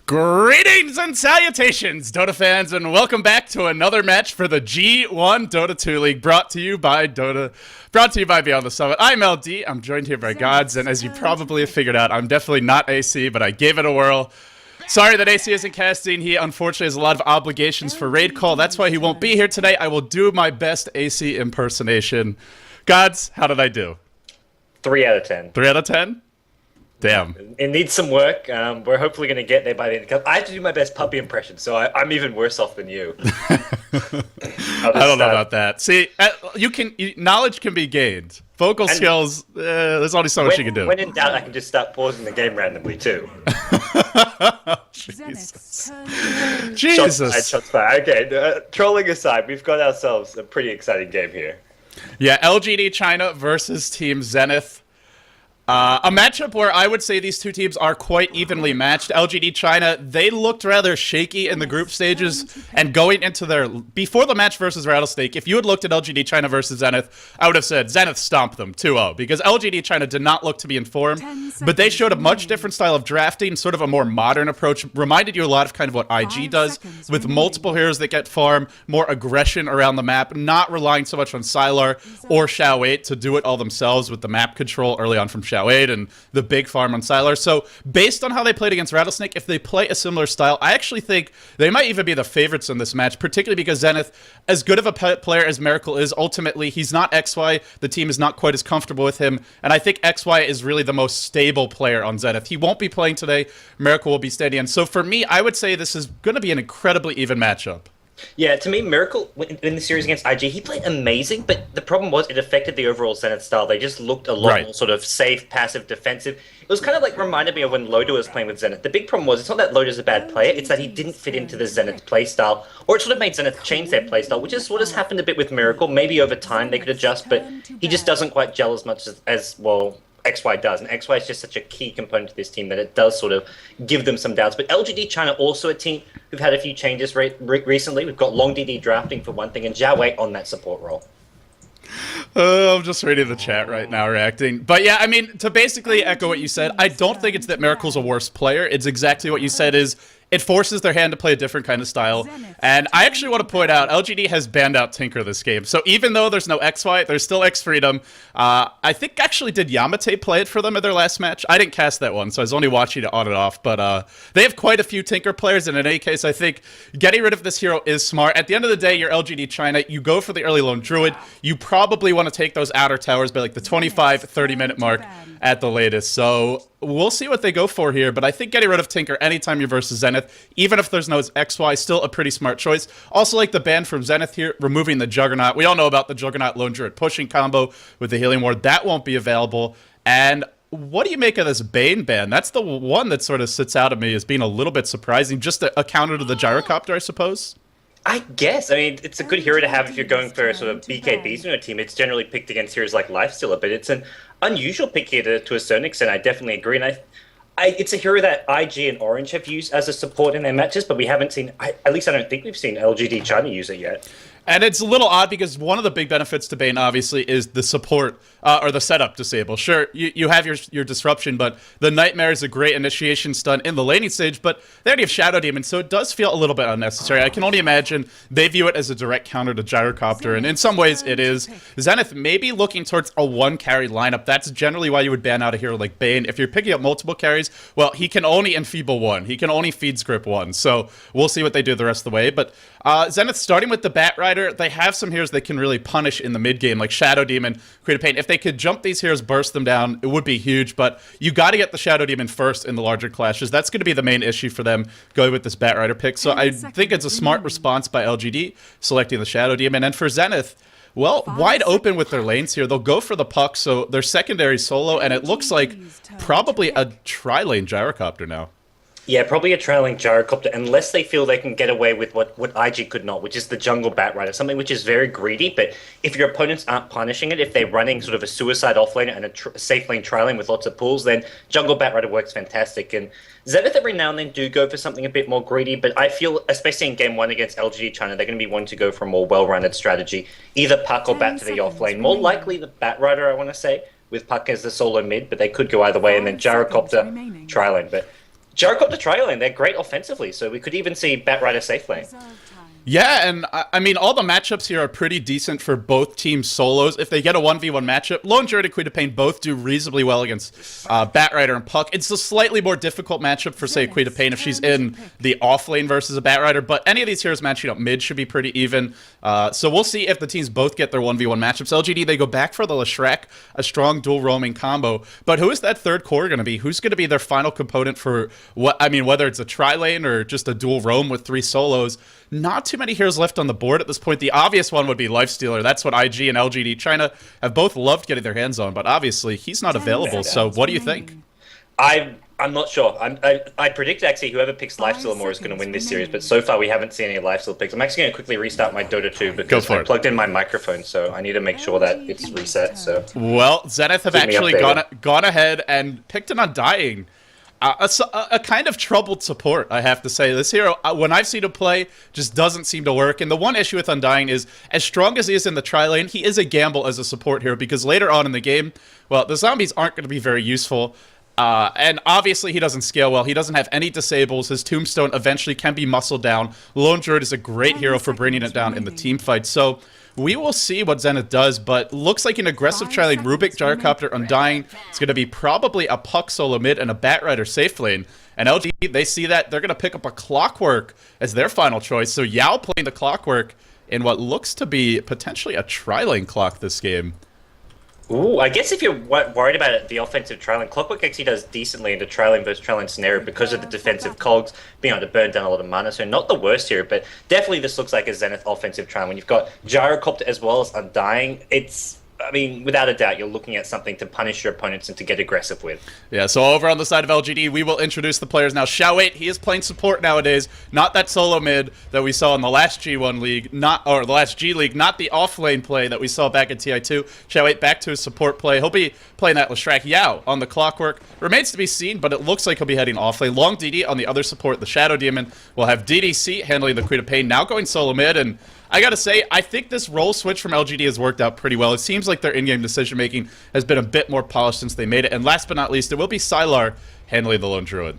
Greetings and salutations, Dota fans, and welcome back to another match for the G1 Dota 2 League, brought to you by Beyond the Summit. I'm LD, I'm joined here by GoDz, and as you probably have figured out, I'm definitely not AC, but I gave it a whirl. Sorry that AC isn't casting. He unfortunately has a lot of obligations for raid call. That's why he won't be here today. I will do my best AC impersonation. GoDz, how did I do? 3 out of 10. 3 out of 10? Damn. It needs some work. We're hopefully going to get there by the end. I have to do my best puppy impression, so I'm even worse off than you. I don't know about that. See, knowledge can be gained. Vocal skills, there's only so much you can do. When in doubt, I can just start pausing the game randomly, too. Jesus. Shots fired. Okay, trolling aside, we've got ourselves a pretty exciting game here. Yeah, LGD China versus Team Zenith. A matchup where I would say these two teams are quite evenly matched. LGD China, they looked rather shaky in the group stages, and going into before the match versus Rattlesnake, if you had looked at LGD China versus Zenith, I would have said Zenith stomped them 2-0, because LGD China did not look to be informed, but they showed a much different style of drafting, sort of a more modern approach, reminded you a lot of kind of what IG does, with multiple heroes that get farm, more aggression around the map, not relying so much on Sylar or Xiao8 to do it all themselves with the map control early on from Xiao8 and the big farm on Sylar. So based on how they played against Rattlesnake, if they play a similar style, I actually think they might even be the favorites in this match, particularly because Zenith, as good of a player as Miracle is, ultimately he's not XY, the team is not quite as comfortable with him, and I think XY is really the most stable player on Zenith. He won't be playing today, Miracle will be steady, and so for me, I would say this is going to be an incredibly even matchup. Yeah, to me, Miracle, in the series against IG, he played amazing, but the problem was it affected the overall Zenith style. They just looked a lot more sort of safe, passive, defensive. It was kind of like reminded me of when Loda was playing with Zenith. The big problem was it's not that Loda's a bad player, it's that he didn't fit into the Zenith playstyle, or it sort of made Zenith change their playstyle, which is what has happened a bit with Miracle. Maybe over time they could adjust, but he just doesn't quite gel as much as well, XY does, and XY is just such a key component to this team that it does sort of give them some doubts. But LGD China, also a team who've had a few changes recently. We've got Long DD drafting for one thing, and Xiao8 on that support role. I'm just reading the chat right now, reacting. But yeah, I mean, to basically echo what you said, I don't think it's that Miracle's a worse player. It's exactly what you said is, it forces their hand to play a different kind of style. And I actually want to point out, LGD has banned out Tinker this game. So even though there's no XY, there's still X Freedom. I think actually did Yamate play it for them in their last match? I didn't cast that one, so I was only watching it on and off. But they have quite a few Tinker players, and in any case, I think getting rid of this hero is smart. At the end of the day, you're LGD China. You go for the early lone Druid. You probably want to take those outer towers by like the 25, 30-minute mark at the latest. So we'll see what they go for here, but I think getting rid of Tinker anytime you're versus Zenith, even if there's no XY, still a pretty smart choice. Also like the ban from Zenith here, removing the Juggernaut. We all know about the Juggernaut Lone Druid pushing combo with the Healing Ward. That won't be available. And what do you make of this Bane ban? That's the one that sort of sits out at me as being a little bit surprising. Just a counter to the Gyrocopter, I suppose? I guess. I mean, it's a good hero to have if you're going for sort of BKBs in your team. It's generally picked against heroes like Lifestealer, but it's an unusual pick here to a certain extent. I definitely agree. And it's a hero that IG and Orange have used as a support in their matches, but we haven't seen, at least I don't think we've seen LGD China use it yet. And it's a little odd because one of the big benefits to Bane, obviously, is the support or the setup disable. Sure, you have your disruption, but the Nightmare is a great initiation stun in the laning stage, but they already have Shadow Demon, so it does feel a little bit unnecessary. I can only imagine they view it as a direct counter to Gyrocopter, and in some ways it is. Zenith may be looking towards a one-carry lineup. That's generally why you would ban out a hero like Bane. If you're picking up multiple carries, well, he can only enfeeble one. He can only feed script one, so we'll see what they do the rest of the way. But Zenith, starting with the Bat Rider, they have some heroes they can really punish in the mid-game, like Shadow Demon, Create a Pain. If they could jump these heroes, burst them down, it would be huge, but you got to get the Shadow Demon first in the larger clashes. That's going to be the main issue for them going with this Bat Rider pick, so I think it's a smart response by LGD, selecting the Shadow Demon. And for Zenith, well, wide open with their lanes here. They'll go for the puck, so their secondary solo, and it looks like probably a tri-lane Gyrocopter now. Yeah, probably a trailing Gyrocopter, unless they feel they can get away with what IG could not, which is the Jungle Bat Rider, something which is very greedy, but if your opponents aren't punishing it, if they're running sort of a suicide offlaner and a safe lane tri-lane with lots of pulls, then Jungle Bat Rider works fantastic. And Zenith every now and then do go for something a bit more greedy, but I feel, especially in Game 1 against LGD China, they're going to be wanting to go for a more well-rounded strategy, either Puck or Bat to the offlane. More likely the Bat Rider, I want to say, with Puck as the solo mid, but they could go either way, and then Gyrocopter tri-lane. But Jericho to tri lane, they're great offensively, so we could even see Batrider safe lane. Yeah, and I mean, all the matchups here are pretty decent for both teams solos. If they get a 1v1 matchup, Lone Druid and Queen of Pain both do reasonably well against Batrider and Puck. It's a slightly more difficult matchup for, say, Queen of Pain if she's in the off lane versus a Batrider, but any of these heroes matching up mid should be pretty even. So we'll see if the teams both get their 1v1 matchups. LGD, they go back for the Leshrac, a strong dual roaming combo. But who is that third core going to be? Who's going to be their final component for what? I mean, whether it's a tri-lane or just a dual roam with 3 solos? Not too many heroes left on the board at this point. The obvious one would be Lifestealer. That's what IG and LGD China have both loved getting their hands on, but obviously he's not available. So what do you think? I'm not sure. I predict actually whoever picks Lifestealer more is going to win this series, but so far we haven't seen any Lifestealer picks. I'm actually going to quickly restart my Dota 2 because I plugged in my microphone, so I need to make sure that it's reset. So well, Zenith have actually gone ahead and picked an Undying. A kind of troubled support, I have to say. This hero, when I've seen him play, just doesn't seem to work. And the one issue with Undying is, as strong as he is in the tri-lane, he is a gamble as a support hero, because later on in the game, well, the zombies aren't going to be very useful. And obviously he doesn't scale well. He doesn't have any disables. His Tombstone eventually can be muscled down. Lone Druid is a great hero for bringing it down in the team fight. So we will see what Zenith does, but looks like an aggressive tri-lane Rubik, Gyrocopter, Undying. It's going to be probably a Puck solo mid and a Batrider safe lane. And LG, they see that. They're going to pick up a Clockwork as their final choice. So Yao playing the Clockwork in what looks to be potentially a tri-lane clock this game. Ooh, I guess if you're worried about it, the offensive tri-lane, Clockwork actually does decently in the tri-lane versus tri-lane scenario because of the defensive cogs, being able to burn down a lot of mana, so not the worst here, but definitely this looks like a Zenith offensive tri-lane. When you've got Gyrocopter as well as Undying, I mean, without a doubt, you're looking at something to punish your opponents and to get aggressive with. Yeah, so over on the side of LGD, we will introduce the players now. Xiao8, he is playing support nowadays, not that solo mid that we saw in the last G1 League, or the last G League, not the off-lane play that we saw back in TI2. Xiao8 back to his support play. He'll be playing that Leshrac. Yao on the Clockwork. Remains to be seen, but it looks like he'll be heading off-lane. Long DD on the other support, the Shadow Demon. We'll have DDC handling the Queen of Pain, now going solo mid, and I gotta say, I think this role switch from LGD has worked out pretty well. It seems like their in-game decision-making has been a bit more polished since they made it. And last but not least, it will be Sylar handling the Lone Druid.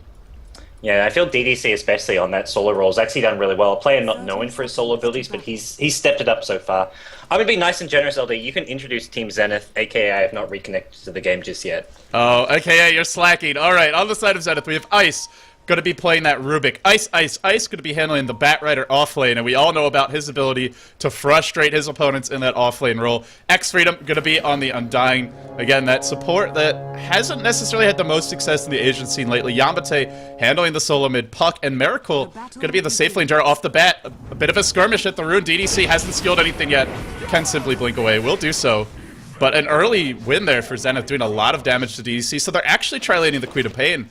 Yeah, I feel DDC, especially on that solo role, has actually done really well. A player not known for his solo abilities, but he's stepped it up so far. I'm going to be nice and generous, LD. You can introduce Team Zenith, aka I have not reconnected to the game just yet. Oh, aka you're slacking. All right, on the side of Zenith, we have Ice. Going to be playing that Rubik. Ice going to be handling the Batrider offlane, and we all know about his ability to frustrate his opponents in that offlane role. X-Freedom going to be on the Undying. Again, that support that hasn't necessarily had the most success in the Asian scene lately. Yamate handling the solo mid. Puck and Miracle going to be the safe lane jar off the bat. A bit of a skirmish at the Rune. DDC hasn't skilled anything yet. Can simply blink away. Will do so. But an early win there for Zenith, doing a lot of damage to DDC. So they're actually tri-laning the Queen of Pain.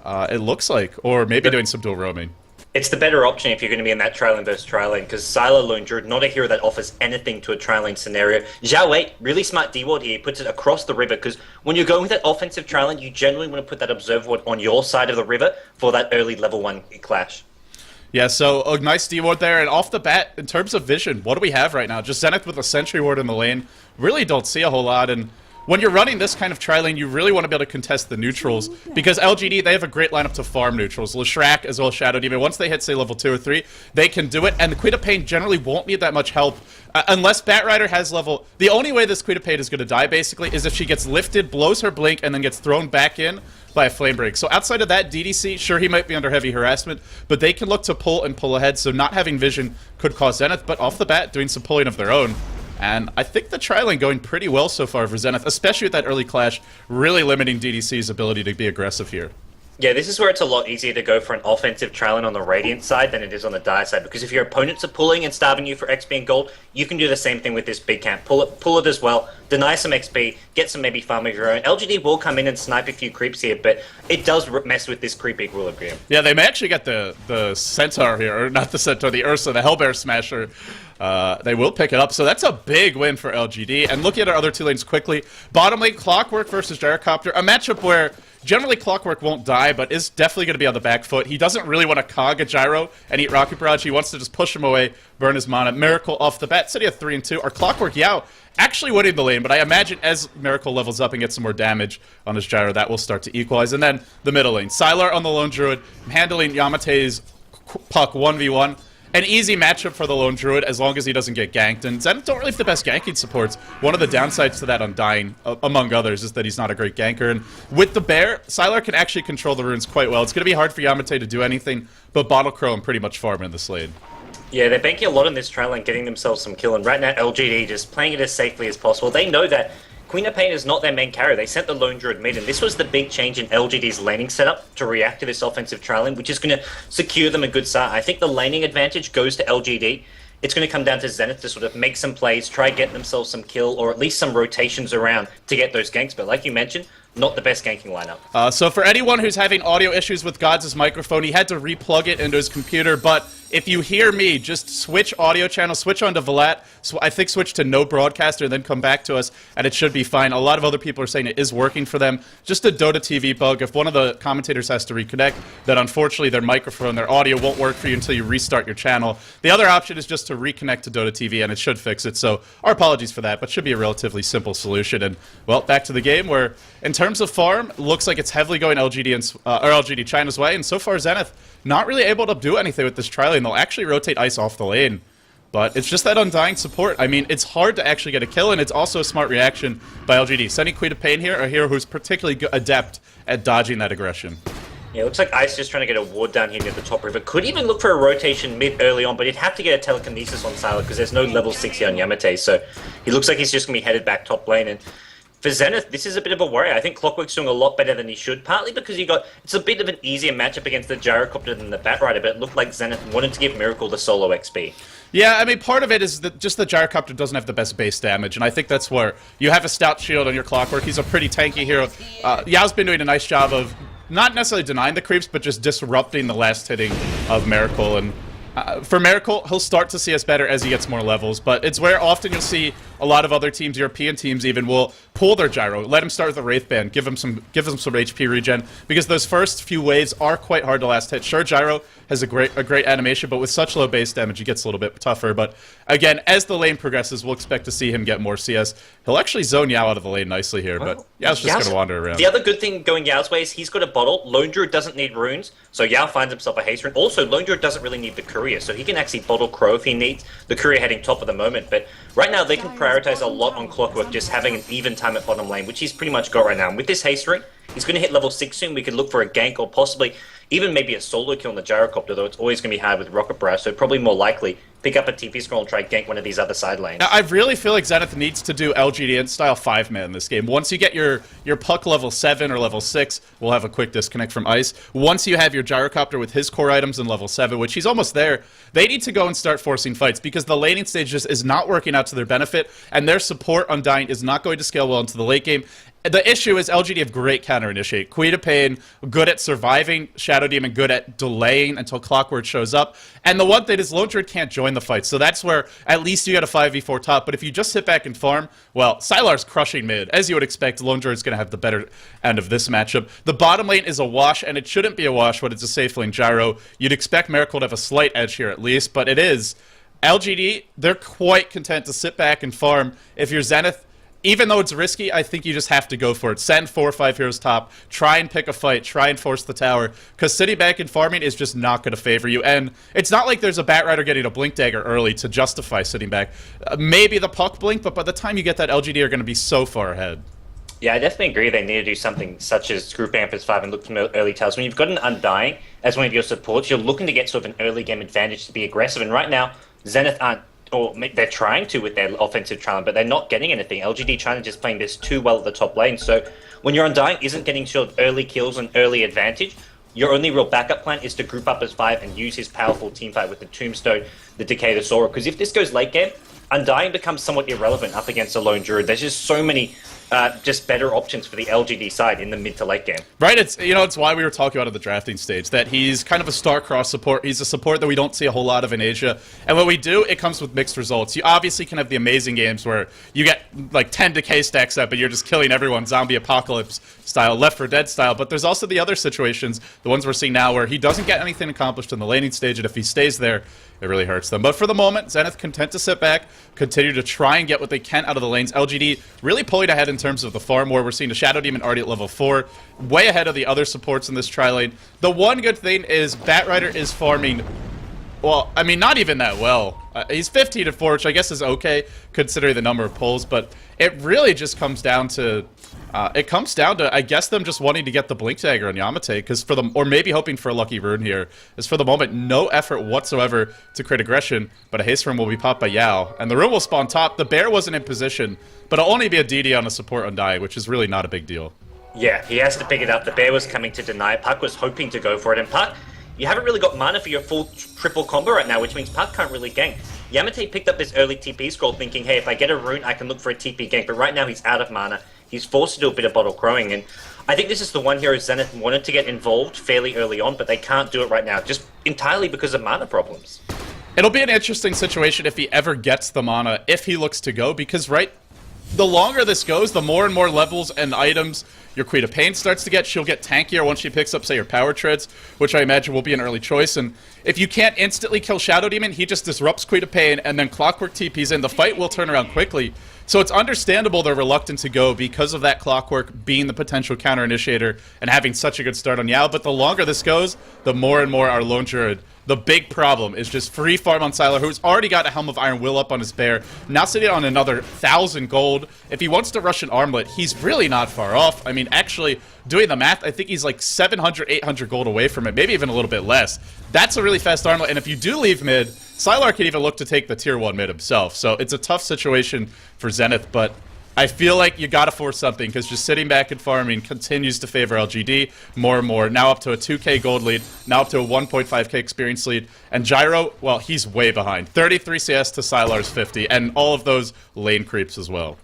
It looks like, or maybe doing some dual roaming. It's the better option if you're going to be in that tri-lane versus tri-lane, because Sylar Lone Druid, not a hero that offers anything to a tri-lane scenario. Xiao8, really smart D-ward here, he puts it across the river, because when you're going with that offensive tri-lane, you generally want to put that observer ward on your side of the river for that early level 1 clash. Yeah, so a nice D-ward there, and off the bat, in terms of vision, what do we have right now? Just Zenith with a sentry ward in the lane. Really don't see a whole lot, and when you're running this kind of tri-lane, you really want to be able to contest the neutrals, because LGD, they have a great lineup to farm neutrals. Leshrac as well as Shadow Demon, once they hit, say, level 2 or 3, they can do it, and the Queen of Pain generally won't need that much help, unless Batrider has level. The only way this Queen of Pain is going to die, basically, is if she gets lifted, blows her blink, and then gets thrown back in by a flame break. So outside of that, DDC, sure, he might be under heavy harassment, but they can look to pull and pull ahead, so not having vision could cause Zenith, but off the bat, doing some pulling of their own. And I think the tri-lane going pretty well so far for Zenith, especially with that early clash, really limiting DDC's ability to be aggressive here. Yeah, this is where it's a lot easier to go for an offensive tri-lane on the Radiant side than it is on the Dire side, because if your opponents are pulling and starving you for XP and gold, you can do the same thing with this big camp. Pull it as well, deny some XP, get some maybe farm of your own. LGD will come in and snipe a few creeps here, but it does mess with this creep equilibrium. Yeah, they may actually get the Centaur here, or not the Centaur, the Ursa, the Hellbear Smasher. They will pick it up, so that's a big win for LGD. And looking at our other two lanes quickly, bottom lane, Clockwork versus Gyrocopter, a matchup where generally Clockwork won't die, but is definitely going to be on the back foot. He doesn't really want to cog a Gyro and eat Rocket Barrage. He wants to just push him away, burn his mana. Miracle off the bat, sitting at 3 and 2. Our Clockwork Yao actually winning the lane, but I imagine as Miracle levels up and gets some more damage on his gyro, that will start to equalize. And then the middle lane. Sylar on the Lone Druid, handling Yamate's puck 1v1. An easy matchup for the Lone Druid as long as he doesn't get ganked. And Zenith don't really have the best ganking supports. One of the downsides to that Undying, among others, is that he's not a great ganker. And with the Bear, Sylar can actually control the runes quite well. It's going to be hard for Yamate to do anything but Bottle Crow and pretty much farm in this lane. Yeah, they're banking a lot on this trial and getting themselves some kill. And right now, LGD just playing it as safely as possible. They know that Queen of Pain is not their main carry. They sent the Lone Druid mid, and this was the big change in LGD's laning setup to react to this offensive trialing, which is going to secure them a good start. I think the laning advantage goes to LGD. It's going to come down to Zenith to sort of make some plays, try get themselves some kill, or at least some rotations around to get those ganks. But like you mentioned, not the best ganking lineup. So for anyone who's having audio issues with GoDz' microphone, he had to replug it into his computer, but if you hear me, just switch audio channel, switch on to Vlad, so I think switch to no broadcaster, and then come back to us, and it should be fine. A lot of other people are saying it is working for them. Just a Dota TV bug. If one of the commentators has to reconnect, then unfortunately their microphone, their audio won't work for you until you restart your channel. The other option is just to reconnect to Dota TV, and it should fix it. So our apologies for that, but should be a relatively simple solution. And, well, back to the game, where in terms of farm, looks like it's heavily going LGD or LGD China's way, and so far Zenith not really able to do anything with this trial lane. They'll actually rotate Ice off the lane, but it's just that Undying support. I mean, it's hard to actually get a kill, and it's also a smart reaction by LGD. Sending Queen of Pain here, a hero who's particularly adept at dodging that aggression. Yeah, it looks like Ice just trying to get a ward down here near the top river. Could even look for a rotation mid early on, but he'd have to get a telekinesis on Sylar because there's no level 60 on Yamate, so he looks like he's just going to be headed back top lane. And for Zenith, this is a bit of a worry. I think Clockwork's doing a lot better than he should, partly because it's a bit of an easier matchup against the Gyrocopter than the Batrider, but it looked like Zenith wanted to give Miracle the solo XP. Yeah, I mean, part of it is that just the Gyrocopter doesn't have the best base damage, and I think that's where you have a stout shield on your Clockwork. He's a pretty tanky hero. Yao's been doing a nice job of not necessarily denying the creeps, but just disrupting the last hitting of Miracle. And for Miracle, he'll start to see us better as he gets more levels, but it's where often you'll see a lot of other teams, European teams even, will pull their gyro, let him start with the Wraith Band, give him some HP regen, because those first few waves are quite hard to last hit. Sure, gyro has a great animation, but with such low base damage, it gets a little bit tougher. But again, as the lane progresses, we'll expect to see him get more CS. He'll actually zone Yao out of the lane nicely here, but Yao's just going to wander around. The other good thing going Yao's way is he's got a bottle. Lone Druid doesn't need runes, so Yao finds himself a haste rune. Also, Lone Druid doesn't really need the courier, so he can actually bottle Crow if he needs. The courier heading top at the moment, but right now they can prioritize a lot on Clockwork, just having an even time at bottom lane, which he's pretty much got right now. And with this haste rune, he's going to hit level 6 soon. We could look for a gank or possibly even maybe a solo kill on the Gyrocopter, though it's always going to be hard with Rocket Barrage, so probably more likely pick up a TP scroll and try gank one of these other side lanes. Now, I really feel like Zenith needs to do LGD style 5-man in this game. Once you get your puck level 7 or level 6, we'll have a quick disconnect from Ice. Once you have your Gyrocopter with his core items in level 7, which he's almost there, they need to go and start forcing fights because the laning stage just is not working out to their benefit, and their support Undying is not going to scale well into the late game. The issue is LGD have great counter-initiate. Queen of Pain, good at surviving. Shadow Demon, good at delaying until Clockwork shows up. And the one thing is Lone Druid can't join the fight, so that's where at least you get a 5v4 top. But if you just sit back and farm, well, Sylar's crushing mid. As you would expect, Lone Druid's going to have the better end of this matchup. The bottom lane is a wash, and it shouldn't be a wash when it's a safe lane gyro. You'd expect Miracle to have a slight edge here at least, but it is. LGD, they're quite content to sit back and farm. If you're Zenith, even though it's risky, I think you just have to go for it. Send 4 or 5 heroes top, try and pick a fight, try and force the tower, because sitting back and farming is just not going to favor you. And it's not like there's a Batrider getting a Blink Dagger early to justify sitting back. Maybe the puck blink, but by the time you get that, LGD are going to be so far ahead. Yeah, I definitely agree they need to do something such as group Ampers 5 and look for early tells. When you've got an Undying as one of your supports, you're looking to get sort of an early game advantage to be aggressive. And right now, Zenith aren't, or they're trying to with their offensive talent, but they're not getting anything. LGD China just playing this too well at the top lane. So when your Undying isn't getting sort of early kills and early advantage, your only real backup plan is to group up as 5 and use his powerful teamfight with the Tombstone, the Decay, the Sora. Because if this goes late game, Undying becomes somewhat irrelevant up against a Lone Druid. There's just so many just better options for the LGD side in the mid to late game. Right, it's why we were talking about at the drafting stage, that he's kind of a star-crossed support. He's a support that we don't see a whole lot of in Asia. And when we do, it comes with mixed results. You obviously can have the amazing games where you get like 10 decay stacks up and you're just killing everyone, zombie apocalypse style, Left 4 Dead style. But there's also the other situations, the ones we're seeing now, where he doesn't get anything accomplished in the laning stage, and if he stays there, it really hurts them. But for the moment, Zenith content to sit back, continue to try and get what they can out of the lanes. LGD really pulling ahead in terms of the farm, where we're seeing a Shadow Demon already at level 4, way ahead of the other supports in this tri-lane. The one good thing is Batrider is farming, well, I mean, not even that well. He's 15-4, which I guess is okay, considering the number of pulls, but it really just comes down to... I guess, them just wanting to get the Blink Dagger on Yamate, because for them, or maybe hoping for a lucky rune here, is for the moment no effort whatsoever to create aggression, but a haste rune will be popped by Yao, and the rune will spawn top. The bear wasn't in position, but it'll only be a DD on a support undying, which is really not a big deal. Yeah, he has to pick it up. The bear was coming to deny. Puck was hoping to go for it, and Puck, you haven't really got mana for your full triple combo right now, which means Puck can't really gank. Yamate picked up this early TP scroll thinking, hey, if I get a rune, I can look for a TP gank, but right now he's out of mana. He's forced to do a bit of bottle crowing, and I think this is the one hero Zenith wanted to get involved fairly early on, but they can't do it right now, just entirely because of mana problems. It'll be an interesting situation if he ever gets the mana, if he looks to go, because the longer this goes, the more and more levels and items your Queen of Pain starts to get. She'll get tankier once she picks up, say, your Power Treads, which I imagine will be an early choice. And if you can't instantly kill Shadow Demon, he just disrupts Queen of Pain, and then Clockwork TPs in. The fight will turn around quickly. So it's understandable they're reluctant to go because of that Clockwork being the potential counter-initiator and having such a good start on Yao. But the longer this goes, the more and more our Lone Druid. The big problem is just free farm on Sylar, who's already got a Helm of Iron Will up on his bear, now sitting on another 1,000 gold. If he wants to rush an armlet, he's really not far off. I mean, actually, doing the math, I think he's like 700, 800 gold away from it, maybe even a little bit less. That's a really fast armlet, and if you do leave mid, Sylar can even look to take the tier 1 mid himself. So it's a tough situation for Zenith, but I feel like you gotta force something, because just sitting back and farming continues to favor LGD more and more. Now up to a 2k gold lead, now up to a 1.5k experience lead, and Gyro, well, he's way behind. 33 CS to Sylar's 50, and all of those lane creeps as well.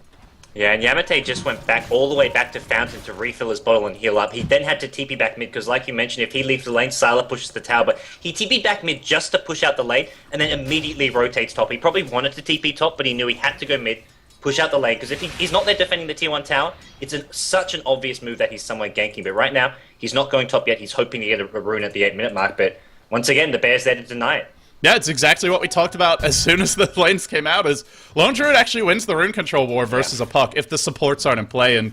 Yeah, and Yamate just went back all the way back to Fountain to refill his bottle and heal up. He then had to TP back mid, because like you mentioned, if he leaves the lane, Sylar pushes the tower, but he TP'd back mid just to push out the lane, and then immediately rotates top. He probably wanted to TP top, but he knew he had to go mid, push out the lane, because if he's not there defending the tier 1 tower, it's such an obvious move that he's somewhere ganking. But right now, he's not going top yet. He's hoping to get a rune at the 8-minute mark, but once again, the bear's there to deny it. Yeah, it's exactly what we talked about as soon as the lanes came out, is Lone Druid actually wins the rune control war versus a Puck if the supports aren't in play. And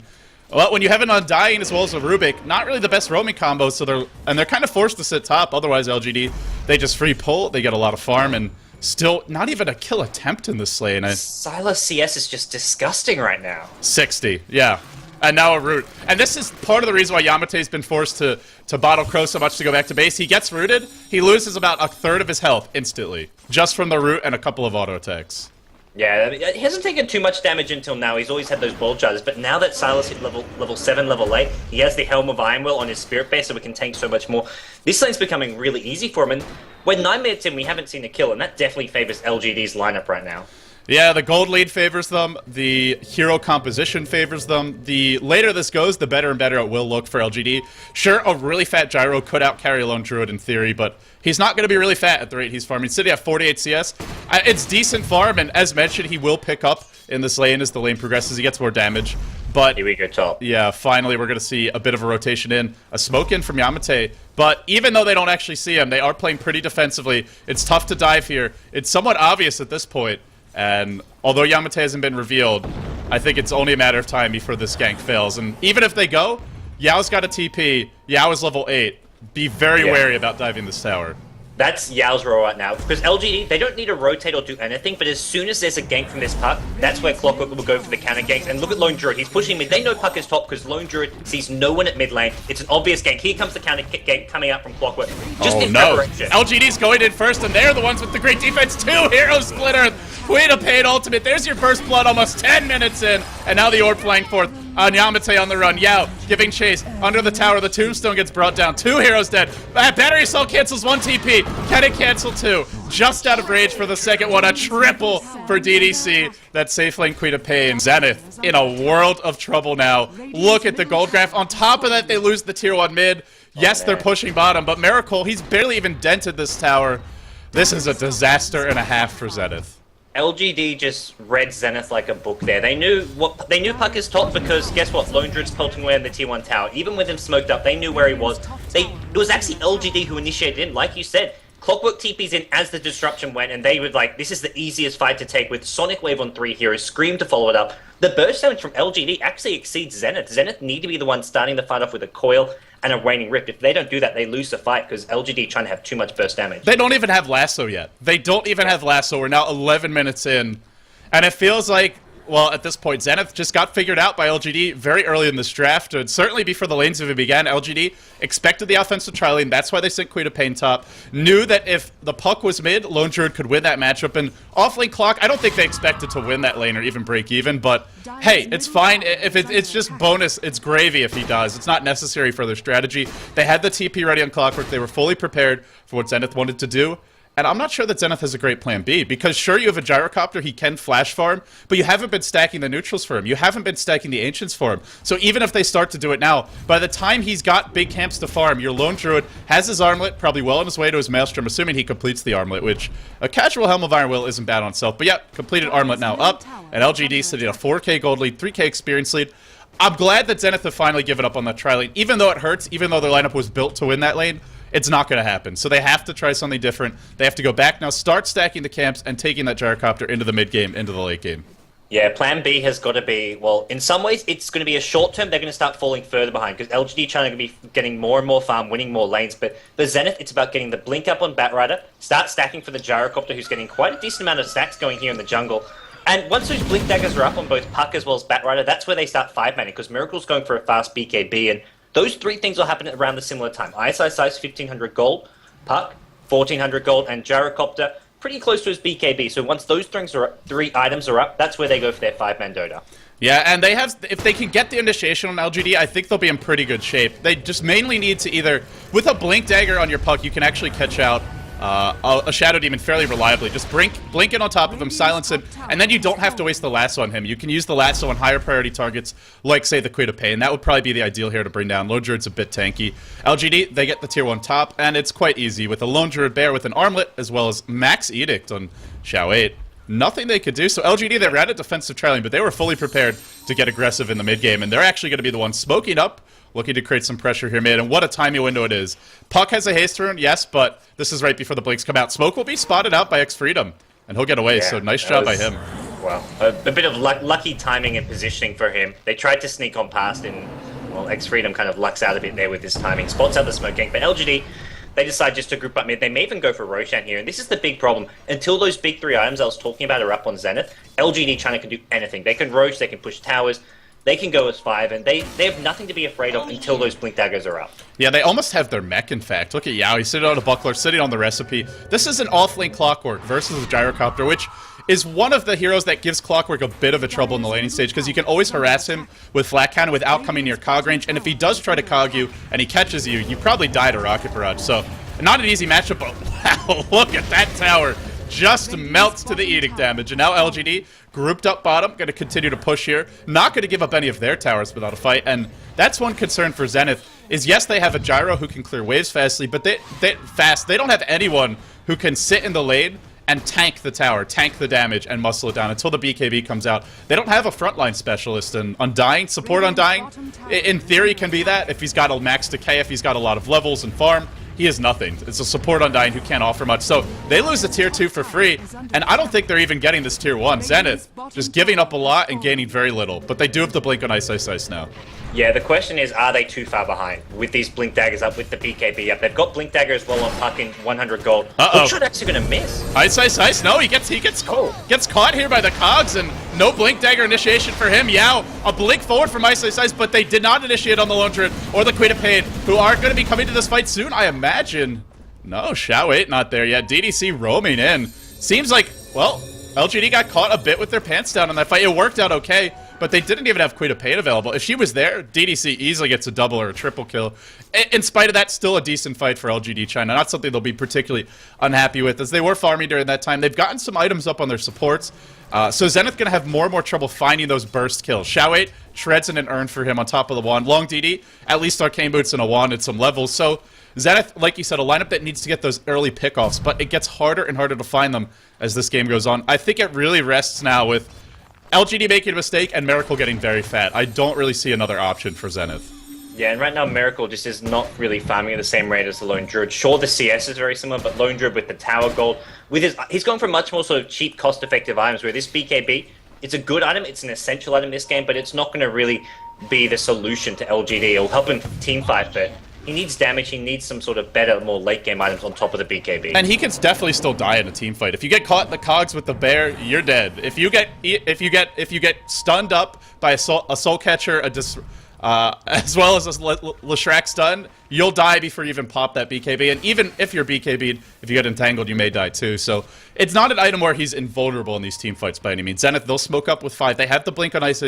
well, when you have an Undying as well as a Rubik, not really the best roaming combo, so they're kind of forced to sit top. Otherwise, LGD, they just free pull, they get a lot of farm, and still not even a kill attempt in this lane. Sylar's CS is just disgusting right now. 60, yeah. And now a root. And this is part of the reason why Yamate's been forced to bottle crow so much to go back to base. He gets rooted, he loses about a third of his health instantly, just from the root and a couple of auto attacks. Yeah, he hasn't taken too much damage until now. He's always had those ball charges, but now that Sylar's hit level 7, level 8, he has the Helm of Iron Will on his Spirit base, so we can tank so much more. This lane's becoming really easy for him, and when 9 minutes in, we haven't seen a kill, and that definitely favors LGD's lineup right now. Yeah, the gold lead favors them, the hero composition favors them. The later this goes, the better and better it will look for LGD. Sure, a really fat Gyro could out-carry Lone Druid in theory, but he's not going to be really fat at the rate he's farming. Sitting at 48 CS, it's decent farm, and as mentioned, he will pick up in this lane as the lane progresses. He gets more damage, but here we go top. Yeah, finally we're going to see a bit of a rotation in. A smoke in from Yamate, but even though they don't actually see him, they are playing pretty defensively. It's tough to dive here. It's somewhat obvious at this point. And although Yamate hasn't been revealed, I think it's only a matter of time before this gank fails. And even if they go, Yao's got a TP. Yao is level 8. Be very wary about diving this tower. That's Yao's role right now, because LGD, they don't need to rotate or do anything, but as soon as there's a gank from this Puck, that's where Clockwork will go for the counter ganks. And look at Lone Druid, he's pushing mid. They know Puck is top because Lone Druid sees no one at mid lane. It's an obvious gank. Here comes the counter gank coming out from Clockwork. Just in preparation. LGD's going in first, and they're the ones with the great defense too. Hero Splitter Queen of Pain ultimate. There's your first blood almost 10 minutes in. And now the orb flying forth. Yamate on the run. Yao giving chase. Under the tower, the tombstone gets brought down. 2 heroes dead. Battery Assault cancels 1 TP. Can it cancel 2? Just out of rage for the second one. A triple for DDC. That safe lane Queen of Pain. Zenith in a world of trouble now. Look at the gold graph. On top of that, they lose the tier 1 mid. Yes, they're pushing bottom, but Miracle, he's barely even dented this tower. This is a disaster and a half for Zenith. LGD just read Zenith like a book there. They knew Puck is top because guess what? Lone Druid's pelting away in the tier 1 tower. Even with him smoked up, they knew where he was. It was actually LGD who initiated in, like you said. Clockwork TP's in as the disruption went, and they were like, this is the easiest fight to take with Sonic Wave on 3 heroes, Scream to follow it up. The burst damage from LGD actually exceeds Zenith. Zenith need to be the one starting the fight off with a coil and a Waning Rift. If they don't do that, they lose the fight because LGD trying to have too much burst damage. They don't even have Lasso yet. They don't even have Lasso. We're now 11 minutes in, and it feels like, well, at this point, Zenith just got figured out by LGD very early in this draft, and certainly before the lanes even began. LGD expected the offensive tri-lane. That's why they sent Queen of Pain top. Knew that if the puck was mid, Lone Druid could win that matchup, and off-lane Clock, I don't think they expected to win that lane or even break even, but hey, it's fine. If it's just bonus, it's gravy if he does. It's not necessary for their strategy. They had the TP ready on Clockwork. They were fully prepared for what Zenith wanted to do. And I'm not sure that Zenith has a great plan B, because sure, you have a Gyrocopter, he can flash farm, but you haven't been stacking the neutrals for him. You haven't been stacking the Ancients for him. So even if they start to do it now, by the time he's got big camps to farm, your Lone Druid has his Armlet, probably well on his way to his Maelstrom, assuming he completes the Armlet, which a casual Helm of Iron Will isn't bad on itself. But yeah, completed Armlet now up, and LGD sitting a 4k gold lead, 3k experience lead. I'm glad that Zenith have finally given up on that tri-lane, even though it hurts, even though their lineup was built to win that lane. It's not going to happen. So they have to try something different. They have to go back now, start stacking the camps, and taking that Gyrocopter into the mid game, into the late game. Yeah, plan B has got to be, well, in some ways, it's going to be a short term. They're going to start falling further behind because LGD trying to be getting more and more farm, winning more lanes. But for Zenith, it's about getting the blink up on Batrider, start stacking for the Gyrocopter, who's getting quite a decent amount of stacks going here in the jungle. And once those blink daggers are up on both Puck as well as Batrider, that's where they start 5-manning because Miracle's going for a fast BKB, and those 3 things will happen at around the similar time. Ice 1,500 gold, Puck 1,400 gold, and Gyrocopter pretty close to his BKB. So once those 3 items are up, that's where they go for their 5-man Dota. Yeah, and they have, if they can get the initiation on LGD, I think they'll be in pretty good shape. They just mainly need to either, with a Blink Dagger on your Puck, you can actually catch out a Shadow Demon fairly reliably. Just blink it on top of him, silence him, and then you don't have to waste the lasso on him. You can use the lasso on higher priority targets, like, say, the Queen of Pain. That would probably be the ideal here to bring down. Lone Druid's a bit tanky. LGD, they get the tier 1 top, and it's quite easy. With a Lone Druid Bear with an Armlet, as well as Max Edict on Xiao 8. Nothing they could do. So LGD, they ran a defensive trailing, but they were fully prepared to get aggressive in the mid game, and they're actually going to be the ones smoking up, looking to create some pressure here mid, and what a timing window it is. Puck has a haste rune, yes, but this is right before the blinks come out. Smoke will be spotted out by X-Freedom, and he'll get away, yeah, so nice job by him. Well, a bit of lucky timing and positioning for him. They tried to sneak on past, and, well, X-Freedom kind of lucks out a bit there with his timing. Spots out the smoke gank, but LGD, they decide just to group up mid. They may even go for Roshan here, and this is the big problem. Until those big 3 items I was talking about are up on Zenith, LGD China can do anything. They can Roche, they can push towers, they can go as 5, and they have nothing to be afraid of until those blink daggers are up. Yeah, they almost have their mech, in fact. Look at Yao, he's sitting on a buckler, sitting on the recipe. This is an off-lane Clockwork versus a Gyrocopter, which is one of the heroes that gives Clockwork a bit of a trouble in the laning stage, because you can always harass him with flat cannon without coming near cog range, and if he does try to cog you and he catches you, you probably die to Rocket Barrage. So, not an easy matchup, but wow, look at that tower. Just melts to the Edict damage, and now LGD grouped up bottom, going to continue to push here. Not going to give up any of their towers without a fight, and that's one concern for Zenith, is yes, they have a Gyro who can clear waves fastly, but they don't have anyone who can sit in the lane and tank the tower, tank the damage, and muscle it down until the BKB comes out. They don't have a frontline specialist, and Undying, support Undying, in theory can be that, if he's got a max decay, if he's got a lot of levels and farm. He is nothing. It's a support Undying who can't offer much. So they lose the tier 2 for free, and I don't think they're even getting this tier 1. Zenith just giving up a lot and gaining very little, but they do have the blink on Ice Ice Ice now. Yeah, the question is, are they too far behind with these blink daggers up, with the BKB up? They've got blink dagger as well on Puck in 100 gold. Hookshot actually going to miss. Ice Ice Ice, no, he gets caught here by the cogs, and no blink dagger initiation for him. Yao, a blink forward from Ice Ice Ice, but they did not initiate on the Lone Druid or the Queen of Pain, who are going to be coming to this fight soon, I imagine. No, Xiao 8 not there yet. DDC roaming in. Seems like, well, LGD got caught a bit with their pants down in that fight. It worked out okay, but they didn't even have Queen of Pain available. If she was there, DDC easily gets a double or a triple kill. In spite of that, still a decent fight for LGD China. Not something they'll be particularly unhappy with, as they were farming during that time. They've gotten some items up on their supports, so Zenith going to have more and more trouble finding those burst kills. Xiao8 shreds in an urn for him on top of the wand. Long DD, at least Arcane Boots and a wand at some levels. So Zenith, like you said, a lineup that needs to get those early pickoffs, but it gets harder and harder to find them as this game goes on. I think it really rests now with LGD making a mistake and Miracle getting very fat. I don't really see another option for Zenith. Yeah, and right now Miracle just is not really farming at the same rate as the Lone Druid. Sure, the CS is very similar, but Lone Druid with the Tower Gold, he's going for much more sort of cheap, cost-effective items, where this BKB, it's a good item, it's an essential item in this game, but it's not going to really be the solution to LGD. It'll help him team fight, but he needs damage, he needs some sort of better, more late-game items on top of the BKB. And he can definitely still die in a team fight. If you get caught in the cogs with the bear, you're dead. If you get stunned up by a soul catcher, as well as a Leshrac stun, you'll die before you even pop that BKB. And even if you're BKB'd, if you get entangled, you may die too. So it's not an item where he's invulnerable in these team fights by any means. Zenith, they'll smoke up with 5. They have the blink on Ice.